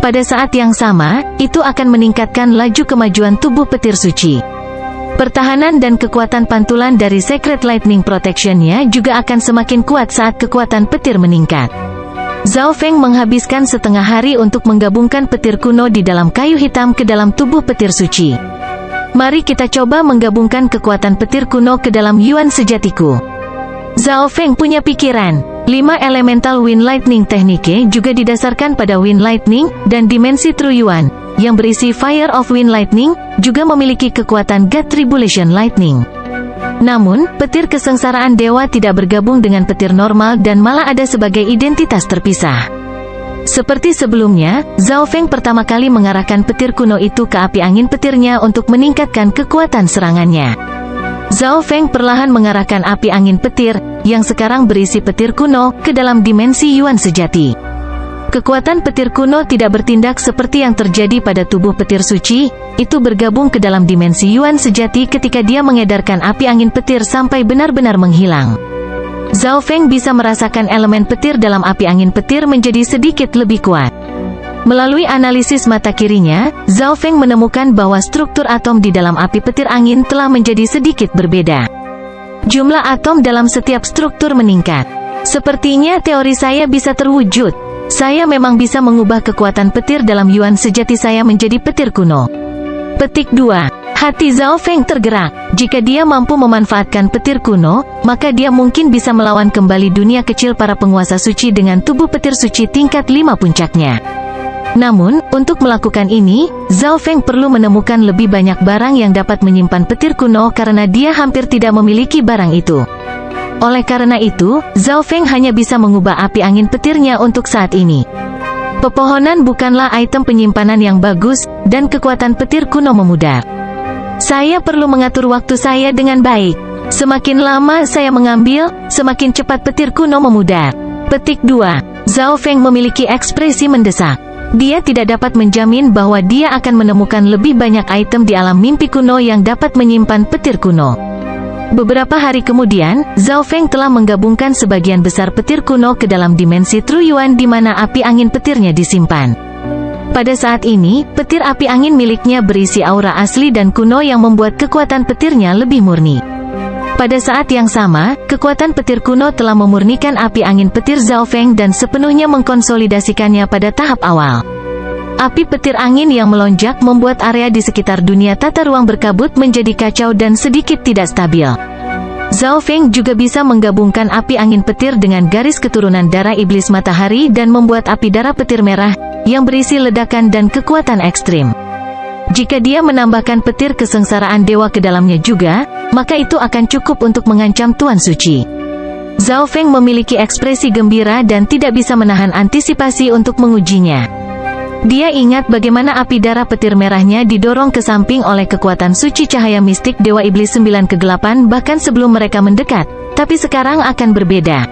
Pada saat yang sama, itu akan meningkatkan laju kemajuan tubuh petir suci. Pertahanan dan kekuatan pantulan dari Secret Lightning Protection-nya juga akan semakin kuat saat kekuatan petir meningkat. Zhao Feng menghabiskan setengah hari untuk menggabungkan petir kuno di dalam kayu hitam ke dalam tubuh petir suci. Mari kita coba menggabungkan kekuatan petir kuno ke dalam Yuan sejatiku. Zhao Feng punya pikiran. 5 elemental Wind Lightning tekniknya juga didasarkan pada Wind Lightning, dan dimensi True Yuan, yang berisi Fire of Wind Lightning, juga memiliki kekuatan God Tribulation Lightning. Namun, petir kesengsaraan dewa tidak bergabung dengan petir normal dan malah ada sebagai identitas terpisah. Seperti sebelumnya, Zhao Feng pertama kali mengarahkan petir kuno itu ke api angin petirnya untuk meningkatkan kekuatan serangannya. Zhao Feng perlahan mengarahkan api angin petir, yang sekarang berisi petir kuno, ke dalam dimensi Yuan sejati. Kekuatan petir kuno tidak bertindak seperti yang terjadi pada tubuh petir suci, itu bergabung ke dalam dimensi Yuan sejati ketika dia mengedarkan api angin petir sampai benar-benar menghilang. Zhao Feng bisa merasakan elemen petir dalam api angin petir menjadi sedikit lebih kuat. Melalui analisis mata kirinya, Zhao Feng menemukan bahwa struktur atom di dalam api petir angin telah menjadi sedikit berbeda. Jumlah atom dalam setiap struktur meningkat. Sepertinya teori saya bisa terwujud. Saya memang bisa mengubah kekuatan petir dalam Yuan sejati saya menjadi petir kuno. Petik 2. Hati Zhao Feng tergerak. Jika dia mampu memanfaatkan petir kuno, maka dia mungkin bisa melawan kembali dunia kecil para penguasa suci dengan tubuh petir suci tingkat 5 puncaknya. Namun, untuk melakukan ini, Zhao Feng perlu menemukan lebih banyak barang yang dapat menyimpan petir kuno karena dia hampir tidak memiliki barang itu. Oleh karena itu, Zhao Feng hanya bisa mengubah api angin petirnya untuk saat ini. Pepohonan bukanlah item penyimpanan yang bagus, dan kekuatan petir kuno memudar. Saya perlu mengatur waktu saya dengan baik. Semakin lama saya mengambil, semakin cepat petir kuno memudar. Petik 2. Zhao Feng memiliki ekspresi mendesak. Dia tidak dapat menjamin bahwa dia akan menemukan lebih banyak item di alam mimpi kuno yang dapat menyimpan petir kuno. Beberapa hari kemudian, Zhao Feng telah menggabungkan sebagian besar petir kuno ke dalam dimensi True Yuan di mana api angin petirnya disimpan. Pada saat ini, petir api angin miliknya berisi aura asli dan kuno yang membuat kekuatan petirnya lebih murni. Pada saat yang sama, kekuatan petir kuno telah memurnikan api angin petir Zhao Feng dan sepenuhnya mengkonsolidasikannya pada tahap awal. Api petir angin yang melonjak membuat area di sekitar dunia tata ruang berkabut menjadi kacau dan sedikit tidak stabil. Zhao Feng juga bisa menggabungkan api angin petir dengan garis keturunan darah iblis matahari dan membuat api darah petir merah, yang berisi ledakan dan kekuatan ekstrim. Jika dia menambahkan petir kesengsaraan dewa ke dalamnya juga, maka itu akan cukup untuk mengancam Tuan Suci. Zhao Feng memiliki ekspresi gembira dan tidak bisa menahan antisipasi untuk mengujinya. Dia ingat bagaimana api darah petir merahnya didorong ke samping oleh kekuatan suci cahaya mistik Dewa Iblis 9 kegelapan bahkan sebelum mereka mendekat, tapi sekarang akan berbeda.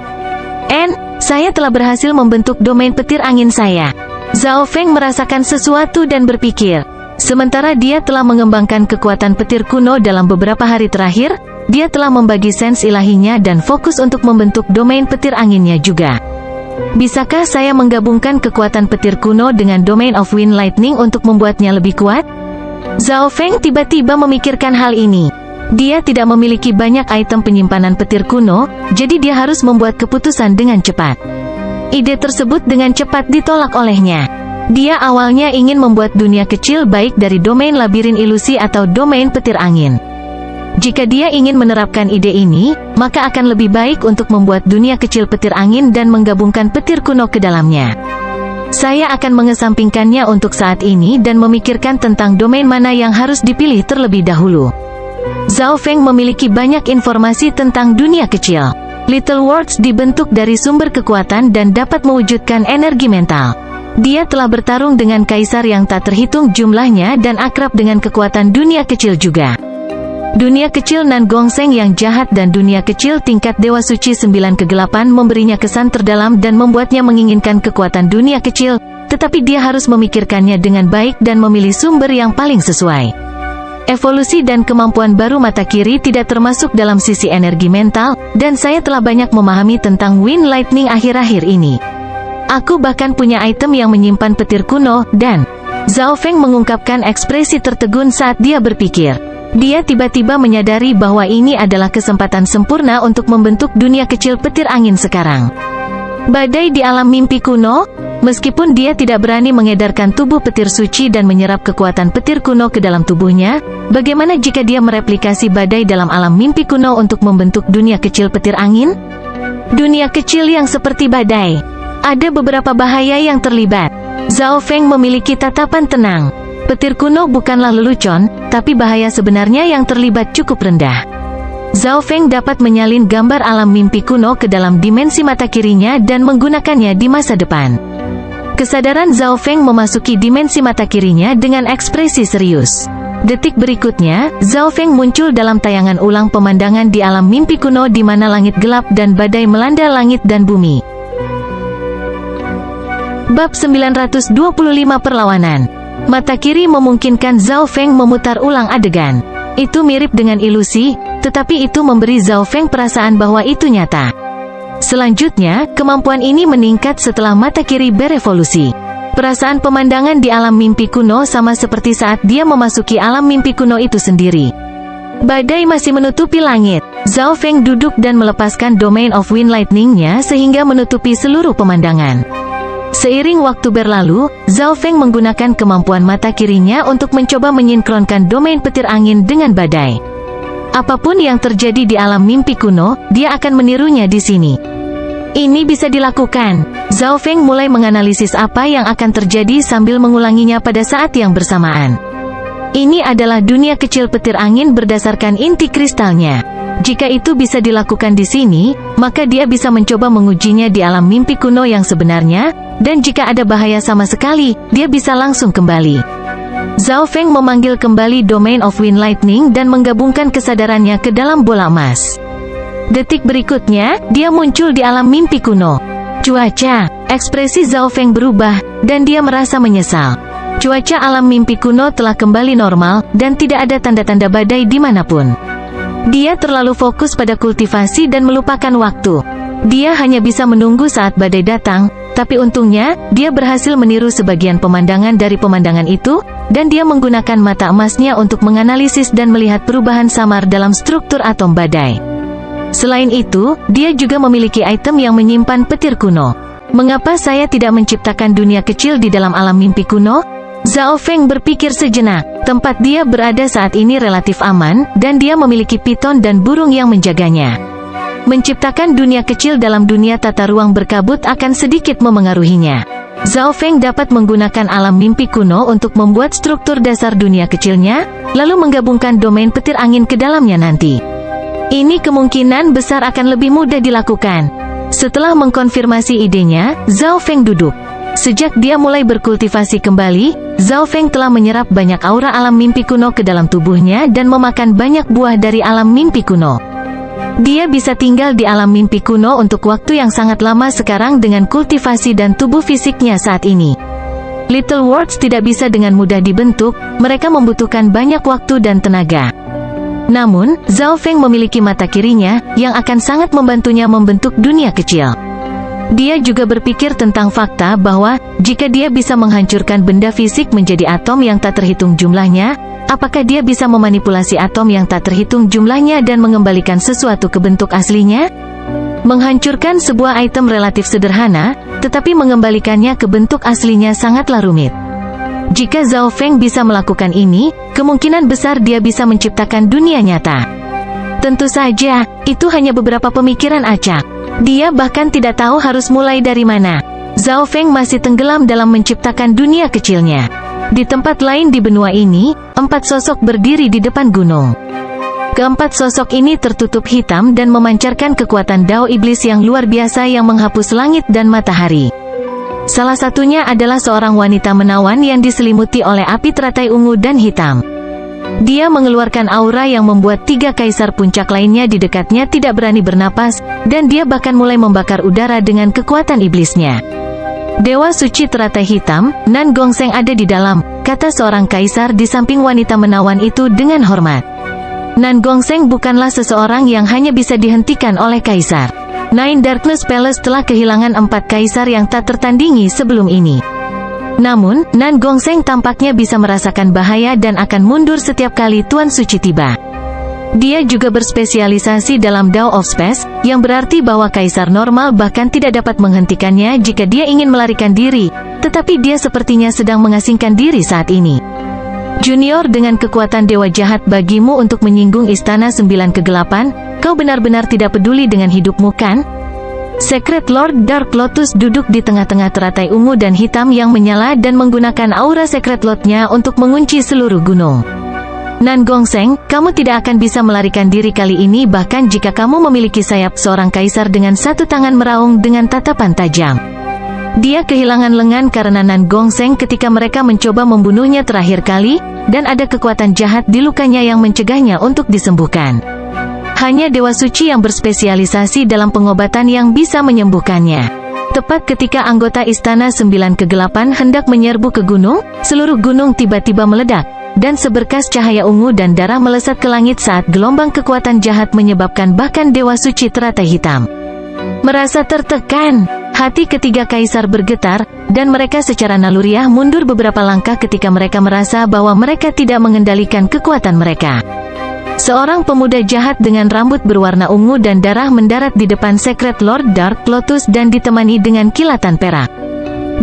Saya telah berhasil membentuk domain petir angin saya. Zhao Feng merasakan sesuatu dan berpikir. Sementara dia telah mengembangkan kekuatan petir kuno dalam beberapa hari terakhir, dia telah membagi sens ilahinya dan fokus untuk membentuk domain petir anginnya juga. Bisakah saya menggabungkan kekuatan petir kuno dengan Domain of Wind Lightning untuk membuatnya lebih kuat? Zhao Feng tiba-tiba memikirkan hal ini. Dia tidak memiliki banyak item penyimpanan petir kuno, jadi dia harus membuat keputusan dengan cepat. Ide tersebut dengan cepat ditolak olehnya. Dia awalnya ingin membuat dunia kecil baik dari domain labirin ilusi atau domain petir angin. Jika dia ingin menerapkan ide ini, maka akan lebih baik untuk membuat dunia kecil petir angin dan menggabungkan petir kuno ke dalamnya. Saya akan mengesampingkannya untuk saat ini dan memikirkan tentang domain mana yang harus dipilih terlebih dahulu. Zhao Feng memiliki banyak informasi tentang dunia kecil. Little Worlds dibentuk dari sumber kekuatan dan dapat mewujudkan energi mental. Dia telah bertarung dengan kaisar yang tak terhitung jumlahnya dan akrab dengan kekuatan dunia kecil juga. Dunia kecil Nan Gongseng yang jahat dan dunia kecil tingkat Dewa Suci 9 kegelapan memberinya kesan terdalam dan membuatnya menginginkan kekuatan dunia kecil, tetapi dia harus memikirkannya dengan baik dan memilih sumber yang paling sesuai. Evolusi dan kemampuan baru mata kiri tidak termasuk dalam sisi energi mental, dan saya telah banyak memahami tentang Wind Lightning akhir-akhir ini. Aku bahkan punya item yang menyimpan petir kuno, dan Zhao Feng mengungkapkan ekspresi tertegun saat dia berpikir. Dia tiba-tiba menyadari bahwa ini adalah kesempatan sempurna untuk membentuk dunia kecil petir angin sekarang. Badai di alam mimpi kuno? Meskipun dia tidak berani mengedarkan tubuh petir suci dan menyerap kekuatan petir kuno ke dalam tubuhnya, bagaimana jika dia mereplikasi badai dalam alam mimpi kuno untuk membentuk dunia kecil petir angin? Dunia kecil yang seperti badai. Ada beberapa bahaya yang terlibat. Zhao Feng memiliki tatapan tenang. Petir kuno bukanlah lelucon, tapi bahaya sebenarnya yang terlibat cukup rendah. Zhao Feng dapat menyalin gambar alam mimpi kuno ke dalam dimensi mata kirinya dan menggunakannya di masa depan. Kesadaran Zhao Feng memasuki dimensi mata kirinya dengan ekspresi serius. Detik berikutnya, Zhao Feng muncul dalam tayangan ulang pemandangan di alam mimpi kuno di mana langit gelap dan badai melanda langit dan bumi. Bab 925 Perlawanan. Mata kiri memungkinkan Zhao Feng memutar ulang adegan. Itu mirip dengan ilusi, tetapi itu memberi Zhao Feng perasaan bahwa itu nyata. Selanjutnya, kemampuan ini meningkat setelah mata kiri berevolusi. Perasaan pemandangan di alam mimpi kuno sama seperti saat dia memasuki alam mimpi kuno itu sendiri. Badai masih menutupi langit. Zhao Feng duduk dan melepaskan Domain of Wind Lightning-nya sehingga menutupi seluruh pemandangan. Seiring waktu berlalu, Zhao Feng menggunakan kemampuan mata kirinya untuk mencoba menyinkronkan domain petir angin dengan badai. Apapun yang terjadi di alam mimpi kuno, dia akan menirunya di sini. Ini bisa dilakukan. Zhao Feng mulai menganalisis apa yang akan terjadi sambil mengulanginya pada saat yang bersamaan. Ini adalah dunia kecil petir angin berdasarkan inti kristalnya. Jika itu bisa dilakukan di sini, maka dia bisa mencoba mengujinya di alam mimpi kuno yang sebenarnya, dan jika ada bahaya sama sekali, dia bisa langsung kembali. Zhao Feng memanggil kembali Domain of Wind Lightning dan menggabungkan kesadarannya ke dalam bola emas. Detik berikutnya, dia muncul di alam mimpi kuno. Cuaca, ekspresi Zhao Feng berubah, dan dia merasa menyesal. Cuaca alam mimpi kuno telah kembali normal, dan tidak ada tanda-tanda badai dimanapun. Dia terlalu fokus pada kultivasi dan melupakan waktu. Dia hanya bisa menunggu saat badai datang, tapi untungnya, dia berhasil meniru sebagian pemandangan dari pemandangan itu, dan dia menggunakan mata emasnya untuk menganalisis dan melihat perubahan samar dalam struktur atom badai. Selain itu, dia juga memiliki item yang menyimpan petir kuno. Mengapa saya tidak menciptakan dunia kecil di dalam alam mimpi kuno? Zhao Feng berpikir sejenak. Tempat dia berada saat ini relatif aman, dan dia memiliki piton dan burung yang menjaganya. Menciptakan dunia kecil dalam dunia tata ruang berkabut akan sedikit memengaruhinya. Zhao Feng dapat menggunakan alam mimpi kuno untuk membuat struktur dasar dunia kecilnya, lalu menggabungkan domain petir angin ke dalamnya nanti. Ini kemungkinan besar akan lebih mudah dilakukan. Setelah mengkonfirmasi idenya, Zhao Feng duduk. Sejak dia mulai berkultivasi kembali, Zhao Feng telah menyerap banyak aura alam mimpi kuno ke dalam tubuhnya dan memakan banyak buah dari alam mimpi kuno. Dia bisa tinggal di alam mimpi kuno untuk waktu yang sangat lama sekarang dengan kultivasi dan tubuh fisiknya saat ini. Little Worlds tidak bisa dengan mudah dibentuk, mereka membutuhkan banyak waktu dan tenaga. Namun, Zhao Feng memiliki mata kirinya, yang akan sangat membantunya membentuk dunia kecil. Dia juga berpikir tentang fakta bahwa, jika dia bisa menghancurkan benda fisik menjadi atom yang tak terhitung jumlahnya, apakah dia bisa memanipulasi atom yang tak terhitung jumlahnya dan mengembalikan sesuatu ke bentuk aslinya? Menghancurkan sebuah item relatif sederhana, tetapi mengembalikannya ke bentuk aslinya sangatlah rumit. Jika Zhao Feng bisa melakukan ini, kemungkinan besar dia bisa menciptakan dunia nyata. Tentu saja, itu hanya beberapa pemikiran acak. Dia bahkan tidak tahu harus mulai dari mana. Zhao Feng masih tenggelam dalam menciptakan dunia kecilnya. Di tempat lain di benua ini, 4 sosok berdiri di depan gunung. Keempat sosok ini tertutup hitam dan memancarkan kekuatan Dao Iblis yang luar biasa yang menghapus langit dan matahari. Salah satunya adalah seorang wanita menawan yang diselimuti oleh api teratai ungu dan hitam. Dia mengeluarkan aura yang membuat 3 kaisar puncak lainnya di dekatnya tidak berani bernapas, dan dia bahkan mulai membakar udara dengan kekuatan iblisnya. Dewa suci teratai hitam, Nan Gongsheng ada di dalam, kata seorang kaisar di samping wanita menawan itu dengan hormat. Nan Gongsheng bukanlah seseorang yang hanya bisa dihentikan oleh kaisar. Nine Darkness Palace telah kehilangan 4 kaisar yang tak tertandingi sebelum ini. Namun, Nan Gongsheng tampaknya bisa merasakan bahaya dan akan mundur setiap kali Tuan Suci tiba. Dia juga berspesialisasi dalam Dao of Space, yang berarti bahwa kaisar normal bahkan tidak dapat menghentikannya jika dia ingin melarikan diri, tetapi dia sepertinya sedang mengasingkan diri saat ini. Junior, dengan kekuatan dewa jahat bagimu untuk menyinggung Istana 9 Kegelapan, kau benar-benar tidak peduli dengan hidupmu kan? Secret Lord Dark Lotus duduk di tengah-tengah teratai ungu dan hitam yang menyala dan menggunakan aura Secret Lord-nya untuk mengunci seluruh gunung. Nan Gongsheng, kamu tidak akan bisa melarikan diri kali ini bahkan jika kamu memiliki sayap. Seorang kaisar dengan 1 tangan meraung dengan tatapan tajam. Dia kehilangan lengan karena Nan Gongseng ketika mereka mencoba membunuhnya terakhir kali, dan ada kekuatan jahat di lukanya yang mencegahnya untuk disembuhkan. Hanya Dewa Suci yang berspesialisasi dalam pengobatan yang bisa menyembuhkannya. Tepat ketika anggota Istana Sembilan Kegelapan hendak menyerbu ke gunung, seluruh gunung tiba-tiba meledak, dan seberkas cahaya ungu dan darah melesat ke langit saat gelombang kekuatan jahat menyebabkan bahkan Dewa Suci teratai hitam merasa tertekan. Hati ketiga kaisar bergetar, dan mereka secara naluriah mundur beberapa langkah ketika mereka merasa bahwa mereka tidak mengendalikan kekuatan mereka. Seorang pemuda jahat dengan rambut berwarna ungu dan darah mendarat di depan Secret Lord Dark Lotus dan ditemani dengan kilatan perak.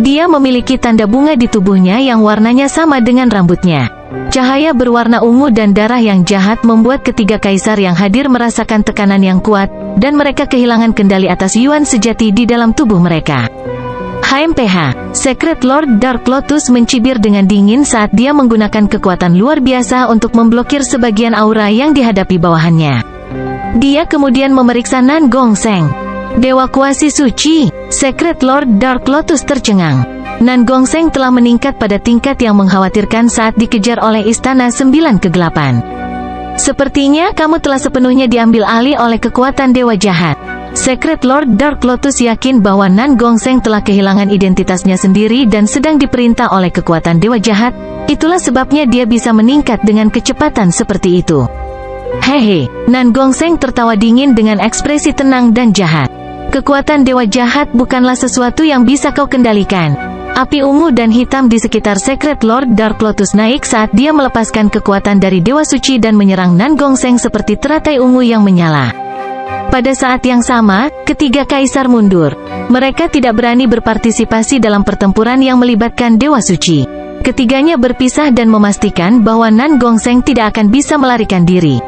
Dia memiliki tanda bunga di tubuhnya yang warnanya sama dengan rambutnya. Cahaya berwarna ungu dan darah yang jahat membuat ketiga kaisar yang hadir merasakan tekanan yang kuat, dan mereka kehilangan kendali atas Yuan sejati di dalam tubuh mereka. HMPH, Secret Lord Dark Lotus mencibir dengan dingin saat dia menggunakan kekuatan luar biasa untuk memblokir sebagian aura yang dihadapi bawahannya. Dia kemudian memeriksa Nan Gongseng. Dewa Kuasi Suci, Secret Lord Dark Lotus tercengang. Nan Gongseng telah meningkat pada tingkat yang mengkhawatirkan saat dikejar oleh Istana Sembilan Kegelapan. Sepertinya kamu telah sepenuhnya diambil alih oleh kekuatan Dewa Jahat. Secret Lord Dark Lotus yakin bahwa Nan Gongseng telah kehilangan identitasnya sendiri dan sedang diperintah oleh kekuatan Dewa Jahat, itulah sebabnya dia bisa meningkat dengan kecepatan seperti itu. Hehe, Nan Gongseng tertawa dingin dengan ekspresi tenang dan jahat. Kekuatan Dewa Jahat bukanlah sesuatu yang bisa kau kendalikan. Api ungu dan hitam di sekitar Secret Lord Dark Lotus naik saat dia melepaskan kekuatan dari Dewa Suci dan menyerang Nan Gongseng seperti teratai ungu yang menyala. Pada saat yang sama, ketiga kaisar mundur. Mereka tidak berani berpartisipasi dalam pertempuran yang melibatkan Dewa Suci. Ketiganya berpisah dan memastikan bahwa Nan Gongseng tidak akan bisa melarikan diri.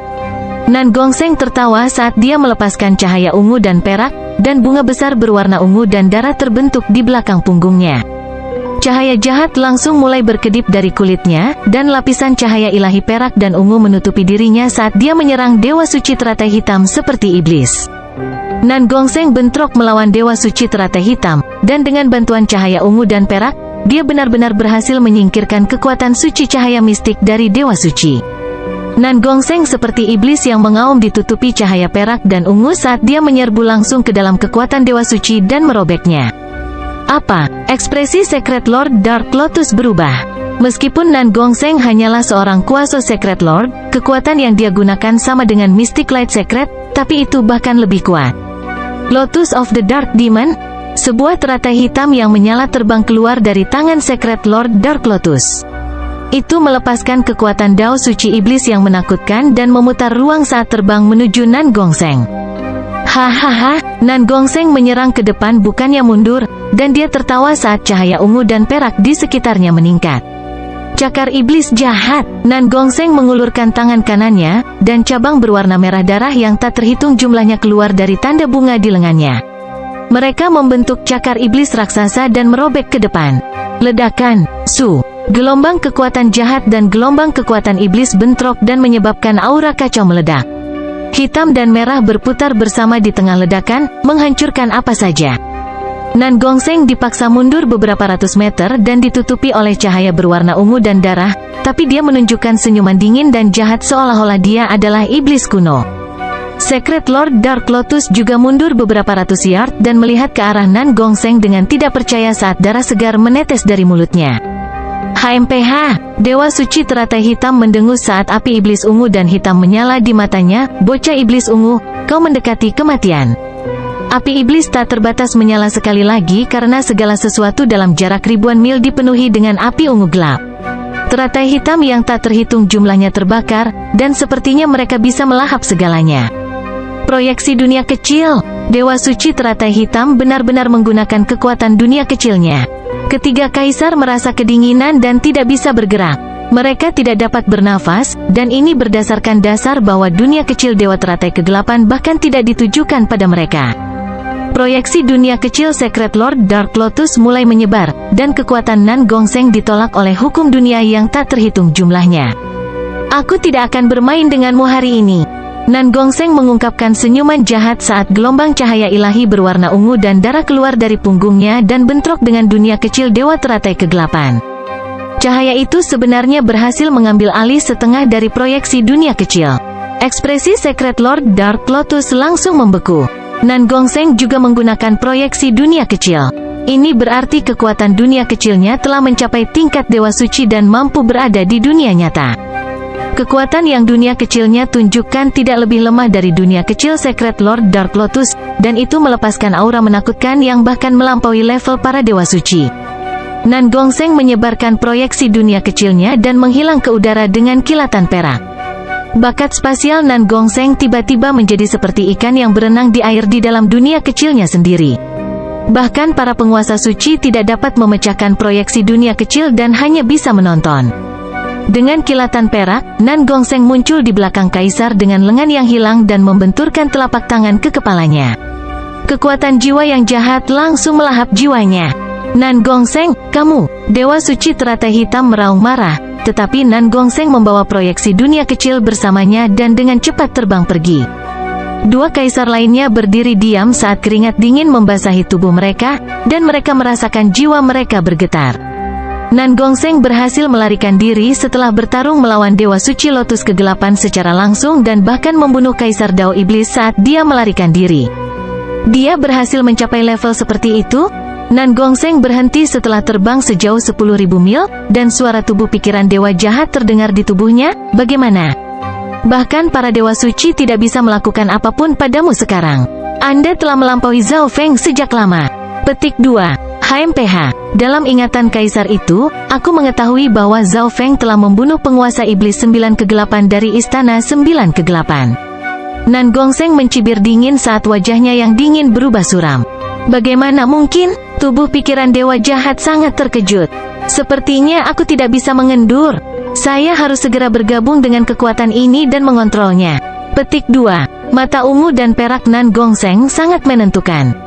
Nan Gongseng tertawa saat dia melepaskan cahaya ungu dan perak, dan bunga besar berwarna ungu dan darah terbentuk di belakang punggungnya. Cahaya jahat langsung mulai berkedip dari kulitnya, dan lapisan cahaya ilahi perak dan ungu menutupi dirinya saat dia menyerang Dewa Suci teratai hitam seperti iblis. Nan Gongseng bentrok melawan Dewa Suci teratai hitam, dan dengan bantuan cahaya ungu dan perak, dia benar-benar berhasil menyingkirkan kekuatan suci cahaya mistik dari Dewa Suci. Nan Gongseng seperti iblis yang mengaum ditutupi cahaya perak dan ungu saat dia menyerbu langsung ke dalam kekuatan Dewa Suci dan merobeknya. Apa? Ekspresi Secret Lord Dark Lotus berubah. Meskipun Nan Gongseng hanyalah seorang kuasa Secret Lord, kekuatan yang dia gunakan sama dengan Mystic Light Secret, tapi itu bahkan lebih kuat. Lotus of the Dark Demon, sebuah teratai hitam yang menyala terbang keluar dari tangan Secret Lord Dark Lotus. Itu melepaskan kekuatan Dao Suci Iblis yang menakutkan dan memutar ruang saat terbang menuju Nan Gongseng. Hahaha, Nan Gongseng menyerang ke depan bukannya mundur, dan dia tertawa saat cahaya ungu dan perak di sekitarnya meningkat. Cakar iblis jahat, Nan Gongseng mengulurkan tangan kanannya, dan cabang berwarna merah darah yang tak terhitung jumlahnya keluar dari tanda bunga di lengannya. Mereka membentuk cakar iblis raksasa dan merobek ke depan. Ledakan, su. Gelombang kekuatan jahat dan gelombang kekuatan iblis bentrok dan menyebabkan aura kacau meledak. Hitam dan merah berputar bersama di tengah ledakan, menghancurkan apa saja. Nan Gongseng dipaksa mundur beberapa ratus meter dan ditutupi oleh cahaya berwarna ungu dan darah, tapi dia menunjukkan senyuman dingin dan jahat seolah-olah dia adalah iblis kuno. Secret Lord Dark Lotus juga mundur beberapa ratus yard dan melihat ke arah Nan Gongseng dengan tidak percaya saat darah segar menetes dari mulutnya. HMPH, Dewa Suci teratai hitam mendengus saat api iblis ungu dan hitam menyala di matanya. Bocah iblis ungu, kau mendekati kematian. Api iblis tak terbatas menyala sekali lagi karena segala sesuatu dalam jarak ribuan mil dipenuhi dengan api ungu gelap. Teratai hitam yang tak terhitung jumlahnya terbakar, dan sepertinya mereka bisa melahap segalanya. Proyeksi dunia kecil, Dewa Suci teratai hitam benar-benar menggunakan kekuatan dunia kecilnya. Ketiga kaisar merasa kedinginan dan tidak bisa bergerak. Mereka tidak dapat bernafas, dan ini berdasarkan dasar bahwa dunia kecil Dewa Teratai Kegelapan bahkan tidak ditujukan pada mereka. Proyeksi dunia kecil Secret Lord Dark Lotus mulai menyebar, dan kekuatan Nan Gongseng ditolak oleh hukum dunia yang tak terhitung jumlahnya. Aku tidak akan bermain denganmu hari ini. Nan Gongseng mengungkapkan senyuman jahat saat gelombang cahaya ilahi berwarna ungu dan darah keluar dari punggungnya dan bentrok dengan dunia kecil dewa teratai kegelapan. Cahaya itu sebenarnya berhasil mengambil alih setengah dari proyeksi dunia kecil. Ekspresi Secret Lord Dark Lotus langsung membeku. Nan Gongseng juga menggunakan proyeksi dunia kecil. Ini berarti kekuatan dunia kecilnya telah mencapai tingkat dewa suci dan mampu berada di dunia nyata. Kekuatan yang dunia kecilnya tunjukkan tidak lebih lemah dari dunia kecil Secret Lord Dark Lotus, dan itu melepaskan aura menakutkan yang bahkan melampaui level para dewa suci. Nan Gongseng menyebarkan proyeksi dunia kecilnya dan menghilang ke udara dengan kilatan perak. Bakat spasial Nan Gongseng tiba-tiba menjadi seperti ikan yang berenang di air di dalam dunia kecilnya sendiri. Bahkan para penguasa suci tidak dapat memecahkan proyeksi dunia kecil dan hanya bisa menonton. Dengan kilatan perak, Nan Gongseng muncul di belakang kaisar dengan lengan yang hilang dan membenturkan telapak tangan ke kepalanya. Kekuatan jiwa yang jahat langsung melahap jiwanya. Nan Gongseng, kamu, dewa suci teratai hitam meraung marah, tetapi Nan Gongseng membawa proyeksi dunia kecil bersamanya dan dengan cepat terbang pergi. Dua kaisar lainnya berdiri diam saat keringat dingin membasahi tubuh mereka, dan mereka merasakan jiwa mereka bergetar. Nan Gongseng berhasil melarikan diri setelah bertarung melawan Dewa Suci Lotus Kegelapan secara langsung dan bahkan membunuh Kaisar Dao Iblis saat dia melarikan diri. Dia berhasil mencapai level seperti itu? Nan Gongseng berhenti setelah terbang sejauh 10.000 mil, dan suara tubuh pikiran dewa jahat terdengar di tubuhnya. Bagaimana? Bahkan para dewa suci tidak bisa melakukan apapun padamu sekarang. Anda telah melampaui Zhao Feng sejak lama. Petik 2. HMPH. Dalam ingatan kaisar itu, aku mengetahui bahwa Zhao Feng telah membunuh penguasa iblis 9 kegelapan dari istana 9 kegelapan. Nan Gongseng mencibir dingin saat wajahnya yang dingin berubah suram. Bagaimana mungkin? Tubuh pikiran dewa jahat sangat terkejut. Sepertinya aku tidak bisa mengendur. Saya harus segera bergabung dengan kekuatan ini dan mengontrolnya. Petik 2. Mata ungu dan perak Nan Gongseng sangat menentukan.